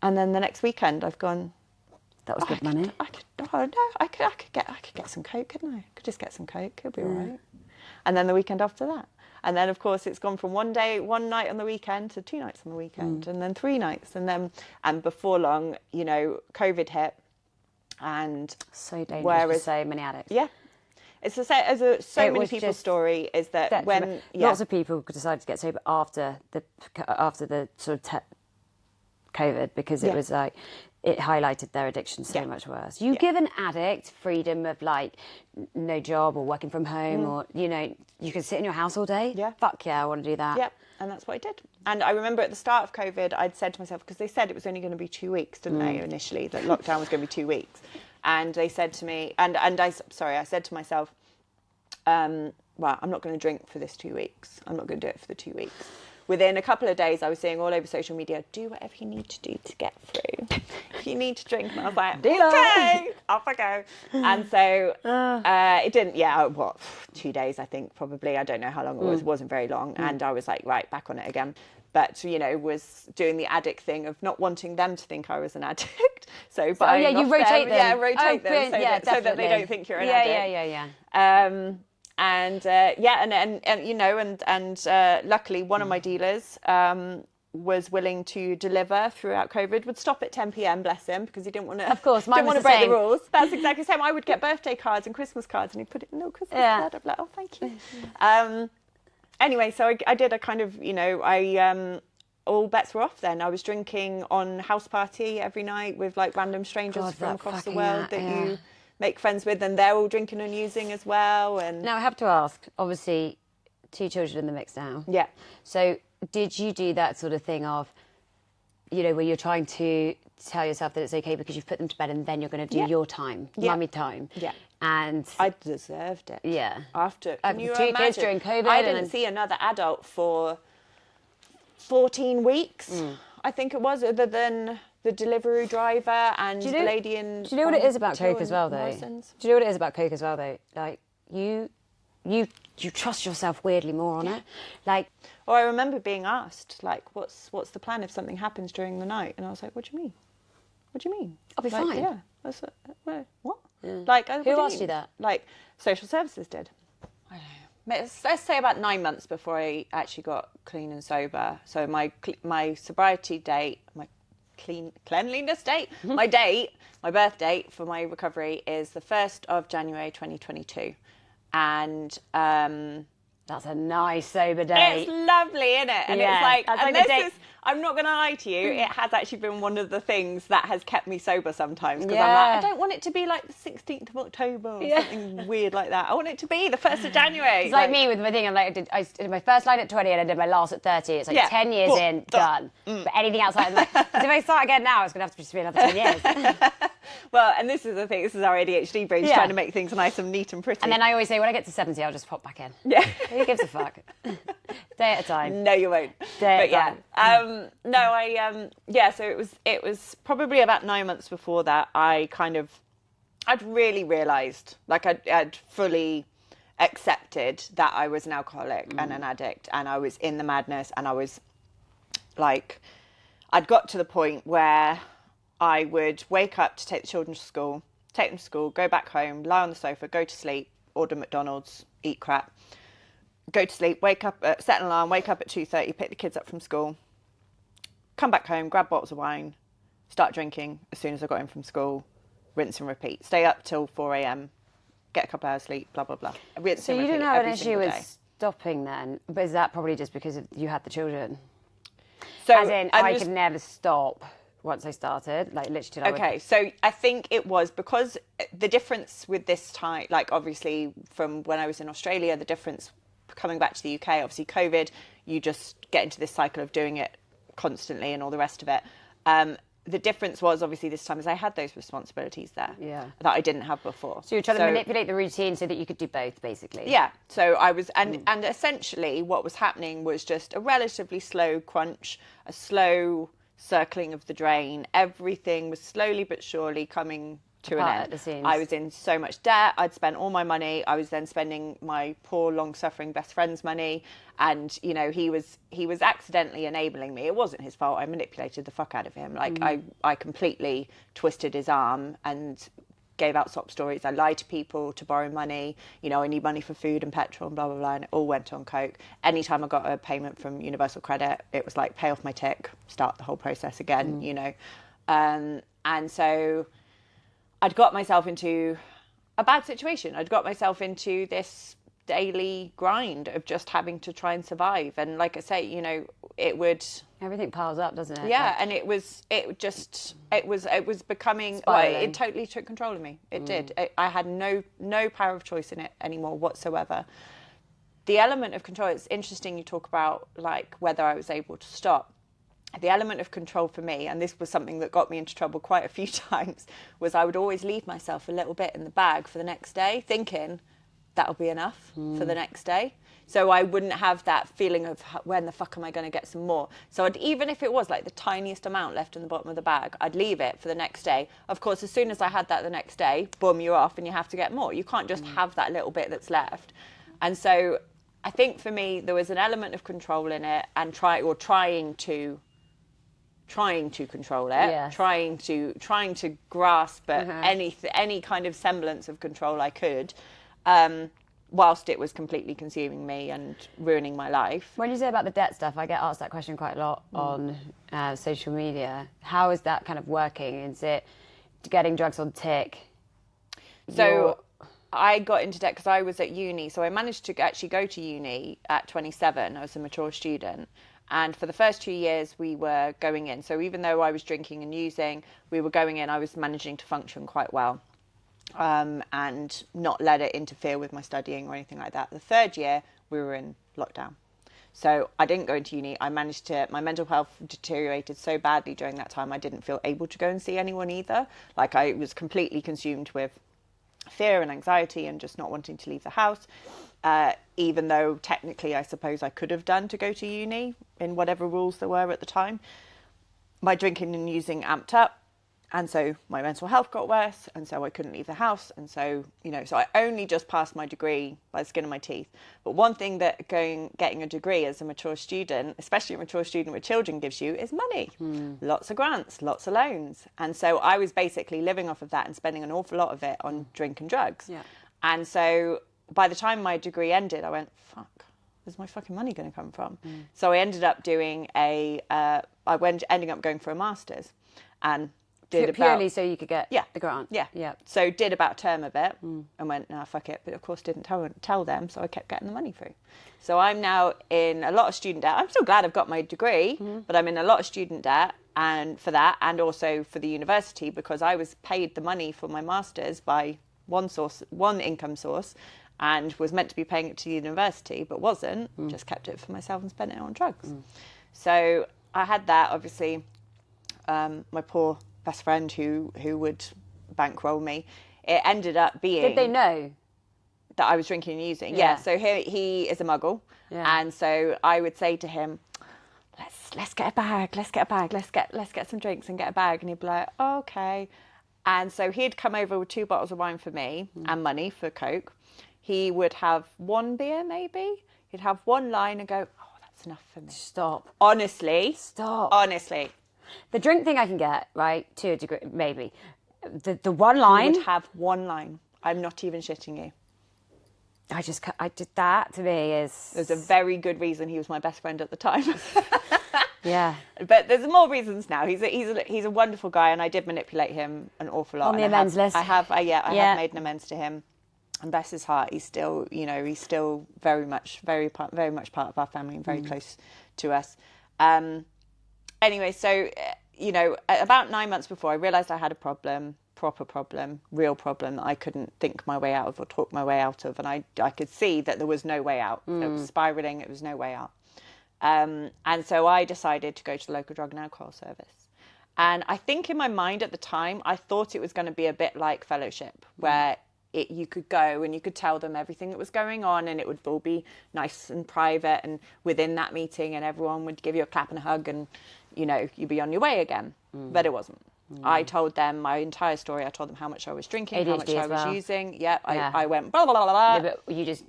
And then the next weekend, I've gone.
That was good money.
I could get some Coke, couldn't I? I could just get some Coke. It'll be all right. And then the weekend after that. And then, of course, it's gone from one night on the weekend to 2 nights on the weekend, and then 3 nights, and before long, you know, COVID hit, and
so dangerous for so many addicts.
Yeah, it's the same as so many people's story is that when
lots of people decided to get sober after the sort of COVID because it was like. It highlighted their addiction so much worse. You give an addict freedom of like no job or working from home or, you know, you can sit in your house all day.
Yeah.
Fuck yeah, I want to do that.
Yeah, and that's what I did. And I remember at the start of COVID, I'd said to myself, because they said it was only going to be 2 weeks, didn't they, initially, that lockdown was going to be 2 weeks. And they said to me, I said to myself, well, I'm not going to drink for this 2 weeks. I'm not going to do it for the 2 weeks. Within a couple of days, I was seeing all over social media, do whatever you need to do to get through. If you need to drink, and I was like, okay, off I go. And so it didn't, 2 days, I think, probably. I don't know how long it was. It wasn't very long. And I was like, right, back on it again. But, you know, was doing the addict thing of not wanting them to think I was an addict. So buying
you rotate them.
Yeah, rotate them so that they don't think you're an addict. And you know, and luckily one of my dealers was willing to deliver throughout COVID. Would stop at 10 p.m. bless him, because he didn't want to.
Of course,
didn't want to break the rules. That's exactly the same. I would get birthday cards and Christmas cards, and he'd put it in a little Christmas card. I'd be like, oh, thank you. Anyway, so I did a kind of, you know, all bets were off then. I was drinking on house party every night with like random strangers from across the world that you make friends with, and they're all drinking and using as well. And
now I have to ask, obviously 2 children in the mix now.
Yeah.
So did you do that sort of thing of, you know, where you're trying to tell yourself that it's okay because you've put them to bed and then you're going to do your time, mummy time?
Yeah.
And
I deserved it.
Yeah.
After, can you
2
imagine?
kids during COVID.
I didn't see another adult for 14 weeks, I think it was, other than the delivery driver and the lady in...
Do you know what it is about Coke as well, though? Do you know what it is about Coke as well, though? Like, you trust yourself weirdly more on it. Like...
Or I remember being asked, like, what's the plan if something happens during the night? And I was like, what do you mean? What do you mean?
I'll be fine.
Yeah. What? Yeah. Like,
who asked you that?
Like, social services did. I don't know. Let's say about 9 months before I actually got clean and sober. So my sobriety date, my cleanliness date, my birth date for my recovery is the 1st of January 2022. And
that's a nice sober date.
It's lovely, isn't it? And it's like, and this is, I'm not going to lie to you, it has actually been one of the things that has kept me sober sometimes. Because I'm like, I don't want it to be like the 16th of October or something weird like that. I want it to be the 1st of January.
It's like me with my thing. I'm like, I did my first line at 20 and I did my last at 30. It's like 10 years in, done. But anything outside, I'm like, 'cause if I start again now, it's going to have to just be another 10 years.
Well, and this is the thing, this is our ADHD brain trying to make things nice and neat and pretty.
And then I always say, when I get to 70, I'll just pop back in.
Yeah.
Who gives a fuck? Day at a time.
No, you won't.
Day
But
at a
no, so it was probably about 9 months before that I'd really realised, like I'd fully accepted that I was an alcoholic and an addict, and I was in the madness, and I was like, I'd got to the point where I would wake up to take the children to school, go back home, lie on the sofa, go to sleep, order McDonald's, eat crap, go to sleep, wake up, set an alarm, wake up at 2:30, pick the kids up from school, come back home, grab bottles of wine, start drinking as soon as I got in from school, rinse and repeat, stay up till 4 a.m, get a couple hours sleep, blah, blah, blah.
So you didn't have an issue with stopping then, but is that probably just because you had the children?
So,
as in, I could never stop once I started, like literally.
Okay, so I think it was because the difference with this time, like obviously from when I was in Australia, the difference coming back to the UK, obviously COVID, you just get into this cycle of doing it constantly and all the rest of it. The difference was obviously this time is I had those responsibilities there that I didn't have before.
So you're trying to manipulate the routine so that you could do both, basically.
Yeah. So I was, and essentially what was happening was just a relatively slow crunch, a slow circling of the drain. Everything was slowly but surely coming to an end.
At the seams.
I was in so much debt. I'd spent all my money. I was then spending my poor, long-suffering best friend's money, and you know he was accidentally enabling me. It wasn't his fault. I manipulated the fuck out of him. Like I completely twisted his arm and gave out sob stories. I lied to people to borrow money. You know, I need money for food and petrol and blah blah blah. And it all went on coke. Anytime I got a payment from Universal Credit, it was like pay off my tick, start the whole process again. You know, and so I'd got myself into a bad situation. I'd got myself into this daily grind of just having to try and survive. And like I say, you know, it would...
Everything piles up, doesn't it?
Yeah, and it was becoming...
Spiraling.
Well, it totally took control of me. It did. I had no power of choice in it anymore whatsoever. The element of control, it's interesting you talk about like whether I was able to stop. The element of control for me, and this was something that got me into trouble quite a few times, was I would always leave myself a little bit in the bag for the next day, thinking that'll be enough for the next day. So I wouldn't have that feeling of when the fuck am I going to get some more. So even if it was like the tiniest amount left in the bottom of the bag, I'd leave it for the next day. Of course, as soon as I had that the next day, boom, you're off and you have to get more. You can't just have that little bit that's left. And so I think for me, there was an element of control in it and trying to control it, trying to grasp at any kind of semblance of control I could, whilst it was completely consuming me and ruining my life.
When you say about the debt stuff, I get asked that question quite a lot on social media. How is that kind of working? Is it getting drugs on tick?
So I got into debt because I was at uni. So I managed to actually go to uni at 27. I was a mature student. And for the first 2 years, we were going in. So even though I was drinking and using, we were going in. I was managing to function quite well and not let it interfere with my studying or anything like that. The third year, we were in lockdown. So I didn't go into uni. My mental health deteriorated so badly during that time, I didn't feel able to go and see anyone either. Like I was completely consumed with fear and anxiety and just not wanting to leave the house. Even though technically I suppose I could have done to go to uni in whatever rules there were at the time. My drinking and using amped up, and so my mental health got worse, and so I couldn't leave the house, and so, you know, so I only just passed my degree by the skin of my teeth. But one thing that getting a degree as a mature student, especially a mature student with children, gives you is money. Lots of grants, lots of loans. And so I was basically living off of that and spending an awful lot of it on drink and drugs.
Yeah.
And so by the time my degree ended, I went, fuck, where's my fucking money going to come from? So I ended up doing ending up going for a master's and did
purely so you could get the grant.
Yeah. So did about a term of it and went, nah, fuck it. But of course didn't tell them, so I kept getting the money through. So I'm now in a lot of student debt. I'm still glad I've got my degree, but I'm in a lot of student debt and for that, and also for the university, because I was paid the money for my master's by one income source, and was meant to be paying it to the university, but wasn't, just kept it for myself and spent it on drugs. So I had that, obviously, my poor best friend who would bankroll me. It ended up being...
Did they know?
That I was drinking and using.
Yeah.
So he is a muggle.
Yeah.
And so I would say to him, let's get a bag, let's get some drinks and get a bag. And he'd be like, oh, okay. And so he'd come over with 2 bottles of wine for me and money for Coke. He would have 1 beer, maybe. He'd have 1 line and go, oh, that's enough for me.
Stop.
Honestly.
Stop.
Honestly.
The drink thing I can get, right, to a degree, maybe. The one line.
He would have 1 line. I'm not even shitting you.
I did that to me is...
There's a very good reason he was my best friend at the time.
Yeah.
But there's more reasons now. He's a wonderful guy, and I did manipulate him an awful lot.
On the amends list.
I have made an amends to him. And bless his heart, he's still very much part of our family and very close to us. Anyway, so, about 9 months before, I realised I had a problem, proper problem, real problem that I couldn't think my way out of or talk my way out of. And I could see that there was no way out. It was spiralling, it was no way out. And so I decided to go to the local drug and alcohol service. And I think in my mind at the time, I thought it was going to be a bit like fellowship, where you could go and you could tell them everything that was going on, and it would all be nice and private and within that meeting, and everyone would give you a clap and a hug, and you'd be on your way again. But it wasn't. I told them my entire story. I told them how much I was drinking,
ADHD
how much I was using. I went blah, blah, blah, blah.
Yeah, but you just,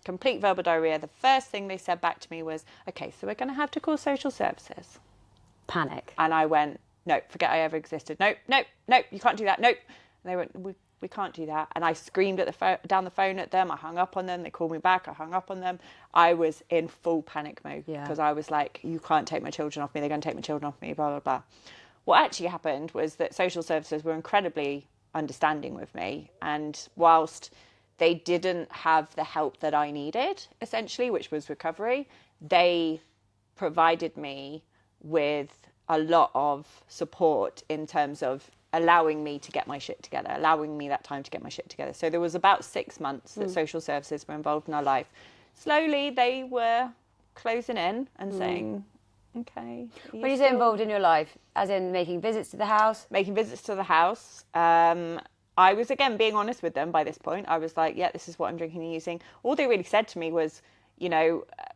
Complete verbal diarrhea. The first thing they said back to me was, okay, so we're going to have to call social services.
Panic.
And I went, no, forget I ever existed. No, you can't do that. Nope. And they went, we can't do that. And I screamed at down the phone at them. I hung up on them. They called me back. I hung up on them. I was in full panic mode because I was like, you can't take my children off me. They're going to take my children off me, blah, blah, blah. What actually happened was that social services were incredibly understanding with me. And whilst they didn't have the help that I needed, essentially, which was recovery, they provided me with a lot of support in terms of allowing me to get my shit together, allowing me that time to get my shit together. So there was about 6 months that social services were involved in our life. Slowly, they were closing in and saying, okay.
When you say involved in your life, as in making visits to the house?
Making visits to the house. I was, again, being honest with them by this point. I was like, yeah, this is what I'm drinking and using. All they really said to me was,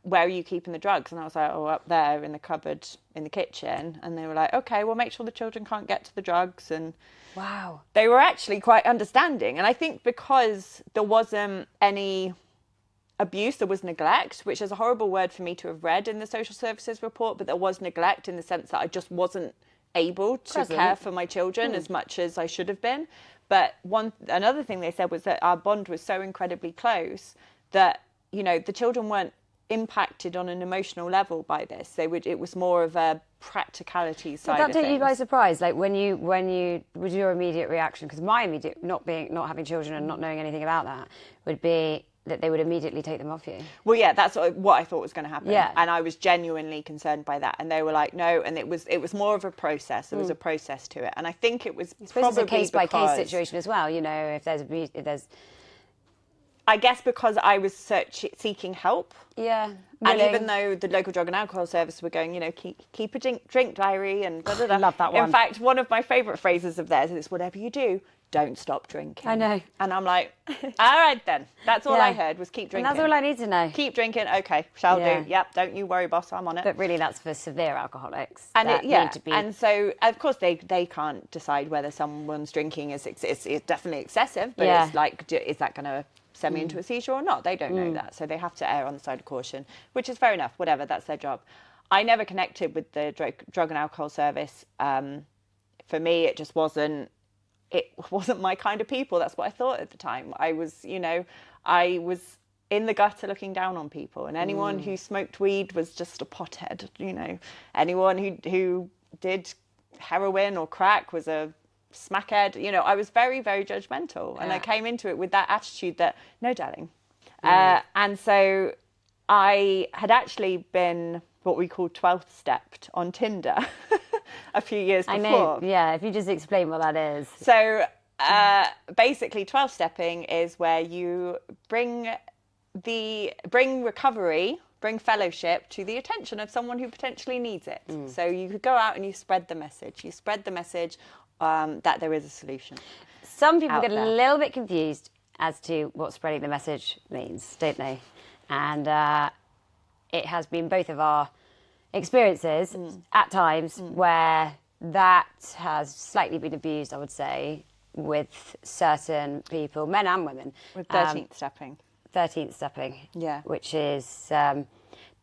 where are you keeping the drugs? And I was like, oh, up there in the cupboard in the kitchen. And they were like, okay, well, make sure the children can't get to the drugs. And
wow,
they were actually quite understanding. And I think because there wasn't any abuse, there was neglect, which is a horrible word for me to have read in the social services report, but there was neglect in the sense that I just wasn't able to care for my children as much as I should have been. But another thing they said was that our bond was so incredibly close that the children weren't impacted on an emotional level by this. It was more of a practicality side of things.
Did that take you by surprise? Like when you was your immediate reaction? Because my immediate, not having children and not knowing anything about that, would be that they would immediately take them off you.
Well, yeah, that's what I thought was going to happen.
Yeah.
And I was genuinely concerned by that. And they were like, no. And it was more of a process. There was a process to it. And I think it was probably
it's a case by case situation as well. If there's.
I guess because I was seeking help.
Yeah.
And even though the local drug and alcohol service were going, keep a drink diary and blah, blah, blah.
I love that one.
In fact, one of my favourite phrases of theirs is, whatever you do, don't stop drinking.
I know.
And I'm like, all right then. That's all I heard was keep drinking.
And that's all I need to know.
Keep drinking. Okay, shall do. Yep, don't you worry, boss, I'm on it.
But really that's for severe alcoholics.
And
need to be...
And so, of course, they can't decide whether someone's drinking is definitely excessive, but it's like, is that going to send me into a seizure or not? They don't know that. So they have to err on the side of caution, which is fair enough. Whatever, that's their job. I never connected with the drug and alcohol service. For me, it just wasn't my kind of people. That's what I thought at the time. I was in the gutter looking down on people, and anyone who smoked weed was just a pothead. Anyone who did heroin or crack was a smackhead. I was very, very judgmental, and I came into it with that attitude that, no, darling. And so I had actually been what we call 12th stepped on Tinder a few years before.
I know, yeah, if you just explain what that is.
So basically 12 stepping is where you bring recovery, bring fellowship to the attention of someone who potentially needs it. So you could go out and you spread the message. You spread the message that there is a solution.
Some people
out
get a
there.
little bit confused as to what spreading the message means, don't they? And it has been both of our experiences at times where that has slightly been abused, I would say, with certain people, men and women.
With 13th stepping.
13th stepping.
Yeah.
Which is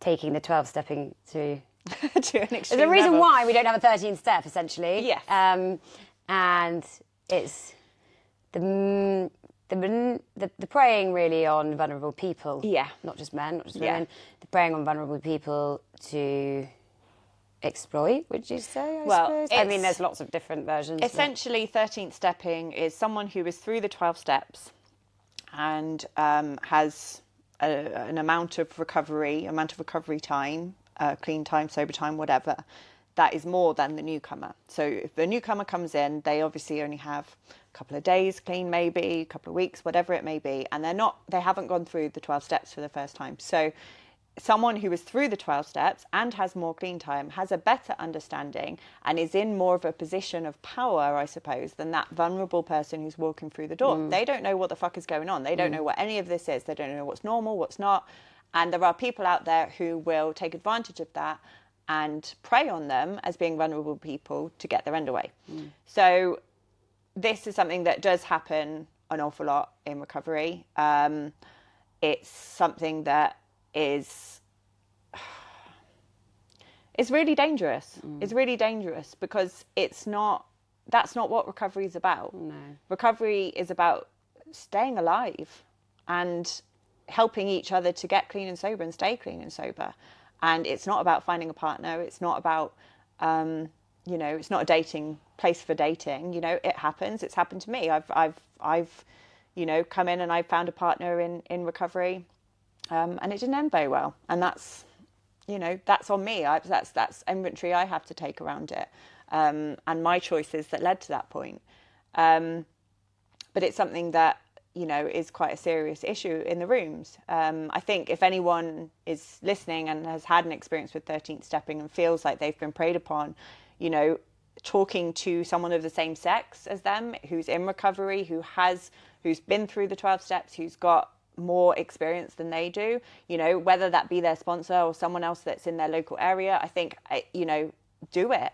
taking the 12 stepping to...
to an extreme
There's a reason
level.
why we don't have a 13th step, essentially.
Yes.
And it's the preying really on vulnerable people.
Yeah.
Not just men, not just
Yeah.
women. The preying on vulnerable people to exploit, would you say?
Well,
suppose? I mean,
it's-
there's lots of different versions. but-
Essentially, 13th stepping is someone who is through the 12 steps and has an amount of recovery time, clean time, sober time, whatever, that is more than the newcomer. So if the newcomer comes in, they obviously only have a couple of days clean, maybe a couple of weeks, whatever it may be, and they haven't gone through the 12 steps for the first time. So someone who is through the 12 steps and has more clean time has a better understanding and is in more of a position of power, I suppose, than that vulnerable person who's walking through the door. They don't know what the fuck is going on. They don't know what any of this is. They don't know what's normal, what's not. And there are people out there who will take advantage of that and prey on them as being vulnerable people to get their end away. So this is something that does happen an awful lot in recovery. It's something that is really dangerous. It's really dangerous because that's not what recovery is about.
No.
Recovery is about staying alive and helping each other to get clean and sober and stay clean and sober. And it's not about finding a partner. It's not about, it's not a dating place for dating. It happens. It's happened to me. I've come in and I found a partner in recovery. And it didn't end very well, and that's on me. That's inventory I have to take around it, and my choices that led to that point. But it's something that is quite a serious issue in the rooms. I think if anyone is listening and has had an experience with 13th stepping and feels like they've been preyed upon, talking to someone of the same sex as them, who's in recovery, who's been through the 12 steps, who's got more experience than they do, whether that be their sponsor or someone else that's in their local area, I think, do it.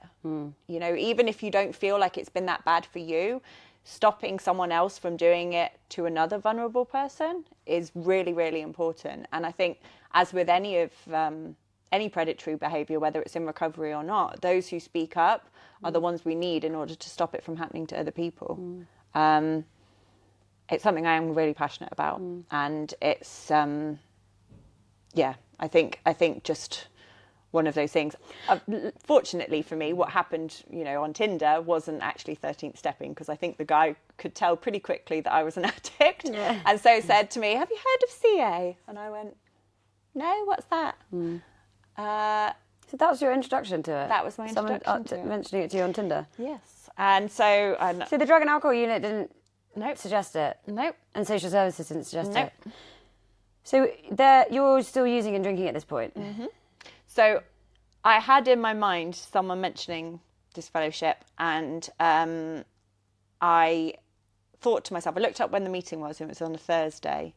Even if you don't feel like it's been that bad for you, stopping someone else from doing it to another vulnerable person is really, really important. And I think, as with any predatory behaviour, whether it's in recovery or not, those who speak up are the ones we need in order to stop it from happening to other people. It's something I am really passionate about, and it's I think just one of those things. Fortunately for me, what happened on Tinder wasn't actually 13th stepping, because I think the guy could tell pretty quickly that I was an addict, and so said to me, "Have you heard of CA?" And I went, "No, what's that?"
So that was your introduction to it?
That was my introduction to it.
Mentioning it to you on Tinder?
Yes. And so
So the drug and alcohol unit didn't
Nope.
suggest it?
Nope.
And social services didn't suggest
Nope.
it? So you're still using and drinking at this point?
So I had in my mind someone mentioning this fellowship, and I thought to myself, I looked up when the meeting was, and it was on a Thursday,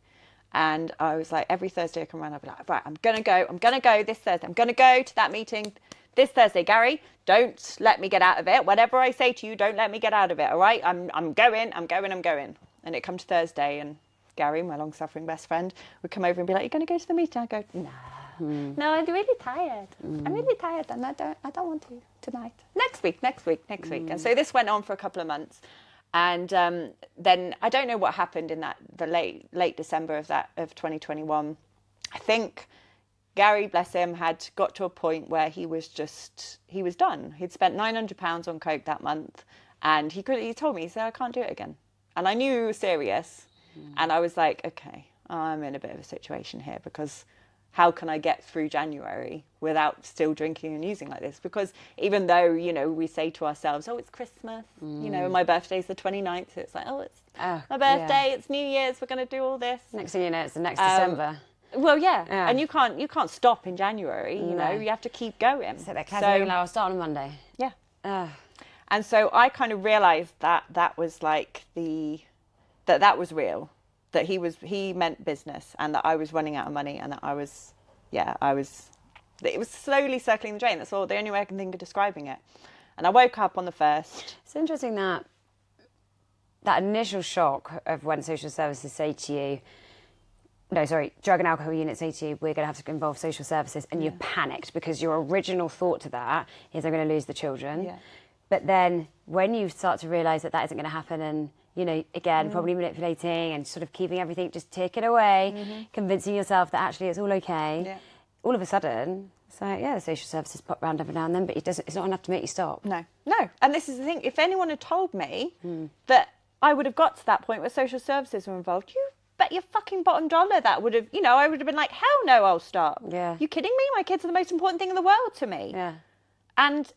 and I was like, every Thursday I come around, I'll be like, right, I'm going to go this Thursday. I'm going to go to that meeting this Thursday. Gary, don't let me get out of it. Whatever I say to you, don't let me get out of it, all right? I'm going. And it comes to Thursday, and Gary, my long-suffering best friend, would come over and be like, "You're going to go to the meeting?" I go, "No. No, I'm really tired. I'm really tired, and I don't want to tonight. Next week. And so this went on for a couple of months, and then I don't know what happened in the late December of 2021. I think Gary, bless him, had got to a point where he was done. He'd spent £900 on coke that month, and he told me, he said, "I can't do it again." And I knew he was serious, and I was like, okay, I'm in a bit of a situation here, because how can I get through January without still drinking and using like this? Because even though, we say to ourselves, oh, it's Christmas, my birthday's the 29th, so it's like, oh, it's my birthday, it's New Year's, we're going to do all this.
Next thing you know, it's the next December.
Well, yeah, and you can't stop in January, you have to keep going.
So they're I'll start on Monday.
Yeah. And so I kind of realised that was like that was real, that he meant business, and that I was running out of money, and that it was slowly circling the drain. That's all, the only way I can think of describing it. And I woke up on the 1st.
It's interesting that initial shock of when social services say to you, drug and alcohol units say to you, we're going to have to involve social services, and you're panicked because your original thought to that is I'm going to lose the children. Yeah. But then when you start to realise that isn't going to happen, and, again, probably manipulating and sort of keeping everything just ticking away, convincing yourself that actually it's all okay, all of a sudden, it's like, the social services pop round every now and then, but it's not enough to make you stop.
No. And this is the thing. If anyone had told me that I would have got to that point where social services were involved, you bet your fucking bottom dollar that would have, I would have been like, hell no, I'll stop. Yeah. You kidding me? My kids are the most important thing in the world to me. Yeah. And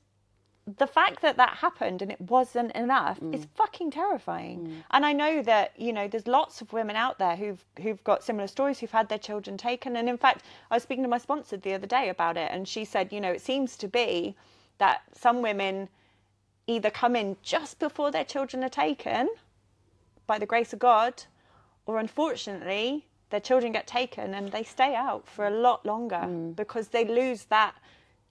the fact that happened and it wasn't enough is fucking terrifying. And I know that, there's lots of women out there who've got similar stories, who've had their children taken. And in fact, I was speaking to my sponsor the other day about it, and she said, it seems to be that some women either come in just before their children are taken, by the grace of God, or unfortunately, their children get taken and they stay out for a lot longer because they lose that,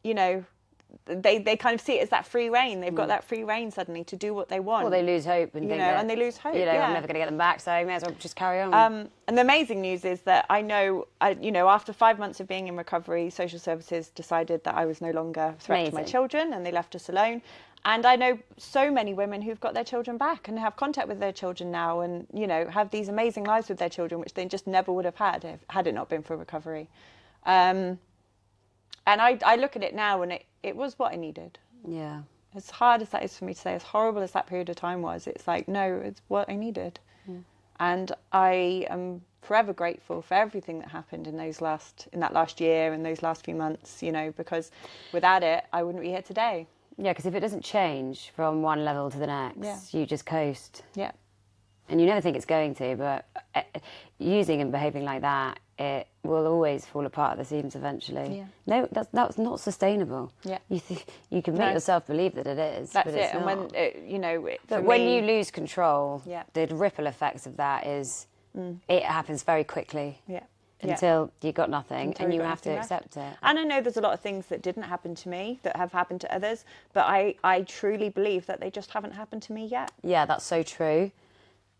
they kind of see it as that free reign. They've got that free reign suddenly to do what they want.
Well, they lose hope and
and they lose hope.
I'm never going to get them back, so I may as well just carry on.
And the amazing news is that I know, after 5 months of being in recovery, social services decided that I was no longer a threat to my children, and they left us alone. And I know so many women who've got their children back and have contact with their children now, and have these amazing lives with their children, which they just never would have had it not been for recovery. And I look at it now, and it was what I needed.
Yeah.
As hard as that is for me to say, as horrible as that period of time was, it's like, no, it's what I needed. Yeah. And I am forever grateful for everything that happened in that last year and those last few months, because without it, I wouldn't be here today.
Yeah, because if it doesn't change from one level to the next, you just coast.
Yeah.
And you never think it's going to, but using and behaving like that, it will always fall apart at the seams eventually. Yeah. No, that's not sustainable. Yeah. You can make yourself believe that it is.
That's
but
it.
It's
and
not.
When
when you lose control, the ripple effects of that is it happens very quickly. Yeah. Until you got nothing, and you have to accept it.
And I know there's a lot of things that didn't happen to me that have happened to others, but I truly believe that they just haven't happened to me yet.
Yeah, that's so true.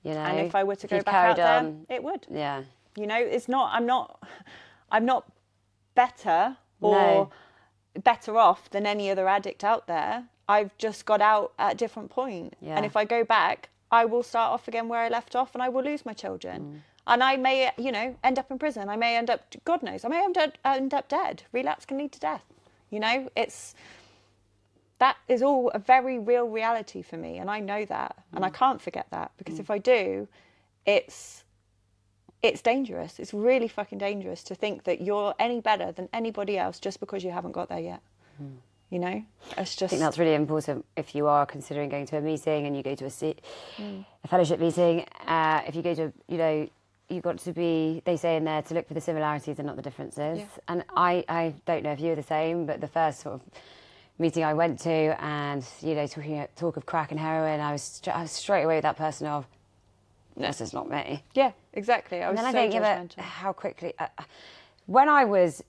And if I were to go back out there, it would.
Yeah.
It's not. I'm not better or better off than any other addict out there. I've just got out at a different point. Yeah. And if I go back, I will start off again where I left off, and I will lose my children. And I may, end up in prison. I may end up, God knows, I may end up dead. Relapse can lead to death. That is all a very real reality for me. And I know that. And I can't forget that, because if I do, it's dangerous. It's really fucking dangerous to think that you're any better than anybody else just because you haven't got there yet. It's just...
I think that's really important if you are considering going to a meeting and you go to a fellowship meeting. If you go to, you've got to be, they say in there, to look for the similarities and not the differences. Yeah. And I don't know if you were the same, but the first sort of meeting I went to, and, talk of crack and heroin, I was straight away with that person of, this is not me.
Yeah, exactly. I think
about how quickly, when I was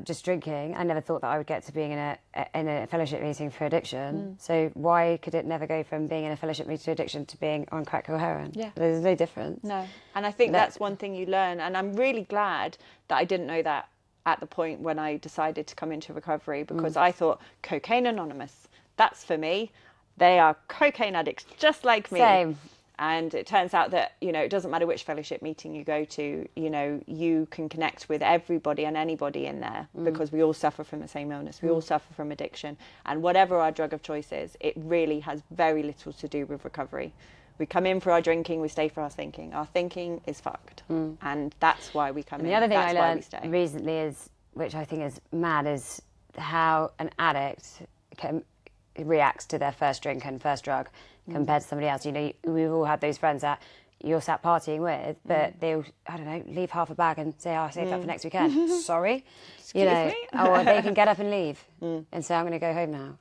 just drinking, I never thought that I would get to being in a fellowship meeting for addiction. So why could it never go from being in a fellowship meeting to addiction to being on crack or heroin? Yeah. There's no difference.
No. And I think that's one thing you learn. And I'm really glad that I didn't know that at the point when I decided to come into recovery, because I thought, Cocaine Anonymous, that's for me. They are cocaine addicts just like me.
Same.
And it turns out that, it doesn't matter which fellowship meeting you go to, you can connect with everybody and anybody in there, because we all suffer from the same illness. We all suffer from addiction. And whatever our drug of choice is, it really has very little to do with recovery. We come in for our drinking, we stay for our thinking. Our thinking is fucked. And that's why we come in.
The other thing I learned recently is, which I think is mad, is how an addict reacts to their first drink and first drug compared to somebody else. We've all had those friends that you're sat partying with, but they'll, I don't know, leave half a bag and say, I'll save that for next weekend. Sorry.
Excuse me?
Or they can get up and leave and say, I'm going to go home now.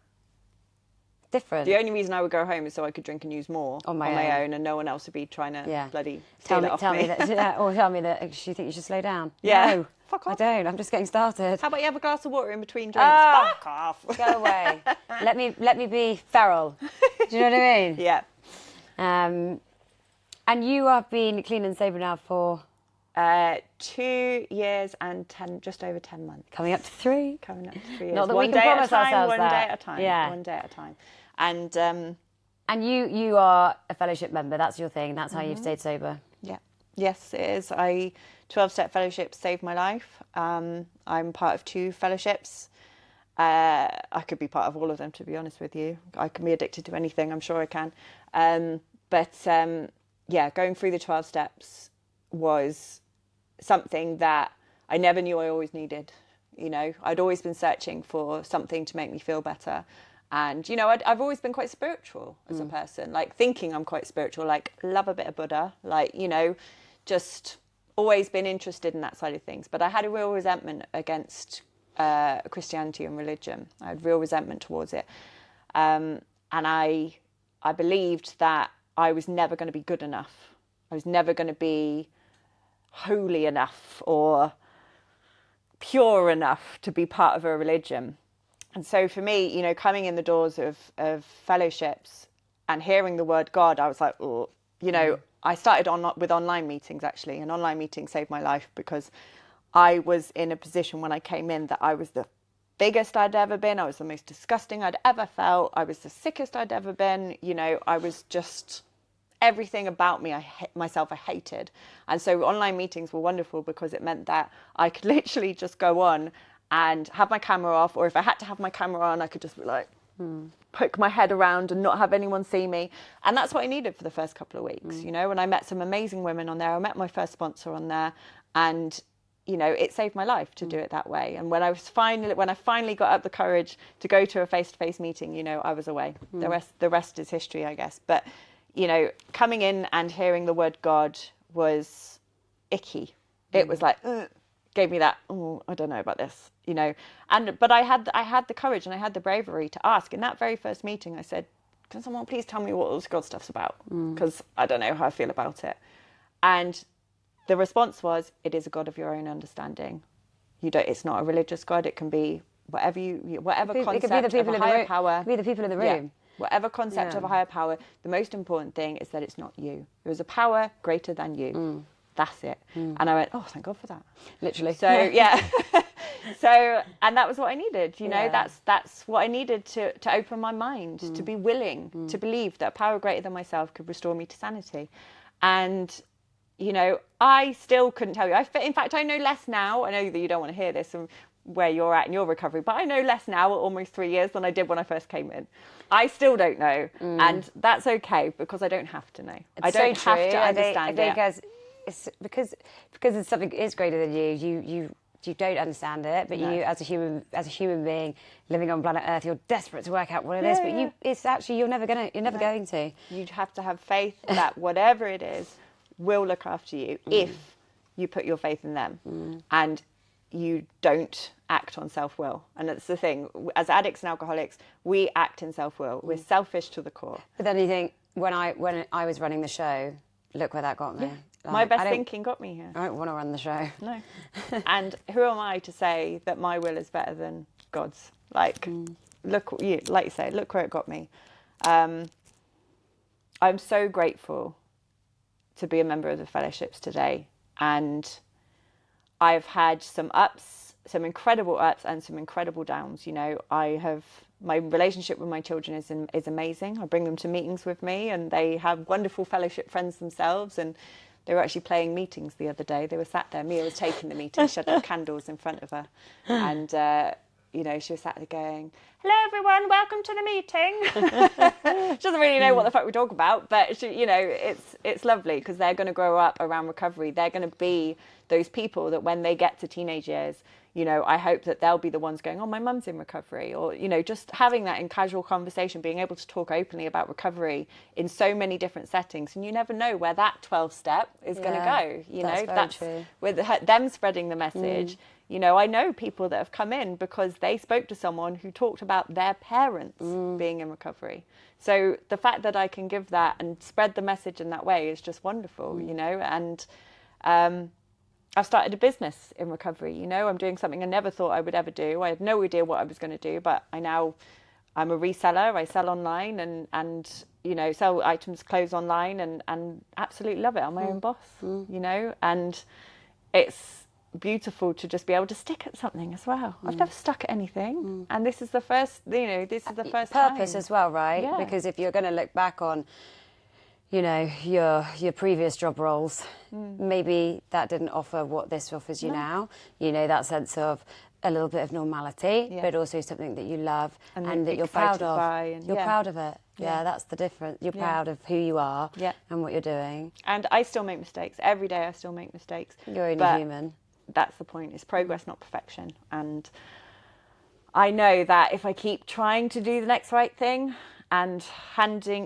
different.
The only reason I would go home is so I could drink and use more
on my
own, and no one else would be trying to bloody
tell
steal it off me.
Or tell me that you think you should slow down.
Yeah.
No,
Fuck off.
I don't. I'm just getting started.
How about you have a glass of water in between drinks? Fuck off.
Go away. Let me be feral. Do you know what I mean?
Yeah.
And you have been clean and sober now for
2 years and just over 10 months.
coming up to 3.
Coming up to 3 years.
Not that
one
we can
day at a
promise
time,
ourselves
one
that.
day at a time.
Yeah.
One day at a time. And
you are a fellowship member. That's your thing. That's how you've stayed sober.
yeah. Yes, it is. 12-step fellowship saved my life. I'm part of 2 fellowships. I could be part of all of them, to be honest with you. I can be addicted to anything. I'm sure I can. Going through the 12 steps was something that I never knew I always needed. You know, I'd always been searching for something to make me feel better. And, you know, I've always been quite spiritual as a person, like thinking I'm quite spiritual, like love a bit of Buddha, like, you know, just always been interested in that side of things. But I had a real resentment against Christianity and religion. I had real resentment towards it. And I believed that I was never going to be good enough. I was never going to be holy enough or pure enough to be part of a religion. And so for me, you know, coming in the doors of fellowships and hearing the word God, I was like, oh, you know, I started with online meetings, actually. And online meetings saved my life because I was in a position when I came in that I was the biggest I'd ever been. I was the most disgusting I'd ever felt. I was the sickest I'd ever been. You know, I was just everything about me, I hated. And so online meetings were wonderful because it meant that I could literally just go on and have my camera off, or if I had to have my camera on, I could just be like, poke my head around and not have anyone see me. And that's what I needed for the first couple of weeks, you know, and I met some amazing women on there. I met my first sponsor on there, and, you know, it saved my life to do it that way. And when I finally got up the courage to go to a face-to-face meeting, you know, I was away. The rest is history, I guess. But, you know, coming in and hearing the word God was icky. It was like, gave me that, oh, I don't know about this, you know. But I had the courage and I had the bravery to ask. In that very first meeting, I said, can someone please tell me what all this God stuff's about? Because I don't know how I feel about it. And the response was, it is a God of your own understanding. It's not a religious God. It can be whatever concept of a higher power.
It could be the people in the room.
Yeah. Whatever concept of a higher power, the most important thing is that it's not you. There is a power greater than you. That's it. And I went, oh, thank God for that.
Literally.
So, yeah. And that was what I needed, you know, that's what I needed to open my mind, to be willing to believe that a power greater than myself could restore me to sanity. And, you know, I still couldn't tell you. In fact, I know less now. I know that you don't want to hear this and where you're at in your recovery, but I know less now at almost 3 years than I did when I first came in. I still don't know. And that's okay because I don't have to know. I don't have to understand it.
Because it's something is greater than you. You don't understand it, but you, as a human being living on planet Earth, you're desperate to work out what it is. But it's actually you're never going to.
You have to have faith that whatever it is will look after you if you put your faith in them, and you don't act on self-will. And that's the thing. As addicts and alcoholics, we act in self-will. We're selfish to the core.
But then you think when I was running the show, look where that got me.
Yeah. My best thinking got me here.
I don't want to run the show.
No. And who am I to say that my will is better than God's? Like, look where it got me. I'm so grateful to be a member of the fellowships today. And I've had some incredible ups and some incredible downs. You know, my relationship with my children is amazing. I bring them to meetings with me and they have wonderful fellowship friends themselves, and they were actually playing meetings the other day. They were sat there. Mia was taking the meeting. She had the candles in front of her. And, you know, she was sat there going, hello, everyone. Welcome to the meeting. She doesn't really know what the fuck we talk about. But, you know, it's lovely because they're going to grow up around recovery. They're going to be those people that when they get to teenage years, you know, I hope that they'll be the ones going, oh, my mum's in recovery. Or, you know, just having that in casual conversation, being able to talk openly about recovery in so many different settings. And you never know where that 12 step is going to go. You know, that's
true.
With them spreading the message, You know, I know people that have come in because they spoke to someone who talked about their parents being in recovery. So the fact that I can give that and spread the message in that way is just wonderful, you know. And I've started a business in recovery, you know. I'm doing something I never thought I would ever do. I had no idea what I was going to do, but I'm a reseller. I sell online and you know, sell items, clothes online, and absolutely love it. I'm my own boss, you know. And it's beautiful to just be able to stick at something as well. I've never stuck at anything, and this is the first, you know, this is the first
purpose
time.
as well, right?
Yeah.
Because if you're going to look back on, you know, your previous job roles, maybe that didn't offer what this offers you now. You know, that sense of a little bit of normality, but also something that you love and that you're proud of. You're proud of it. Yeah, that's the difference. You're proud of who you are and what you're doing.
And I still make mistakes. Every day I still make mistakes.
You're only human.
That's the point. It's progress, not perfection. And I know that if I keep trying to do the next right thing and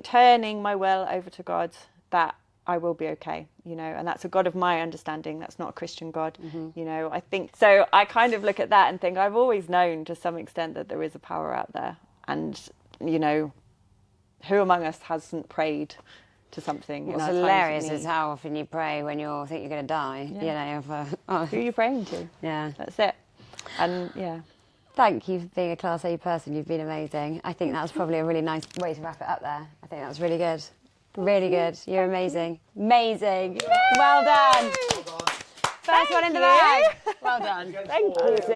turning my will over to God, that I will be okay, you know. And that's a God of my understanding. That's not a Christian God, you know. I think so. I kind of look at that and think I've always known to some extent that there is a power out there. And, you know, who among us hasn't prayed to something?
What's hilarious is how often you pray when you think you're going to die. You know,
who are you praying to?
Yeah,
that's it. And
thank you for being a Class A person. You've been amazing. I think that was probably a really nice way to wrap it up there. I think that was really good. Really good. You're amazing. Amazing. Well done. First one in the bag. Well done.
Thank you.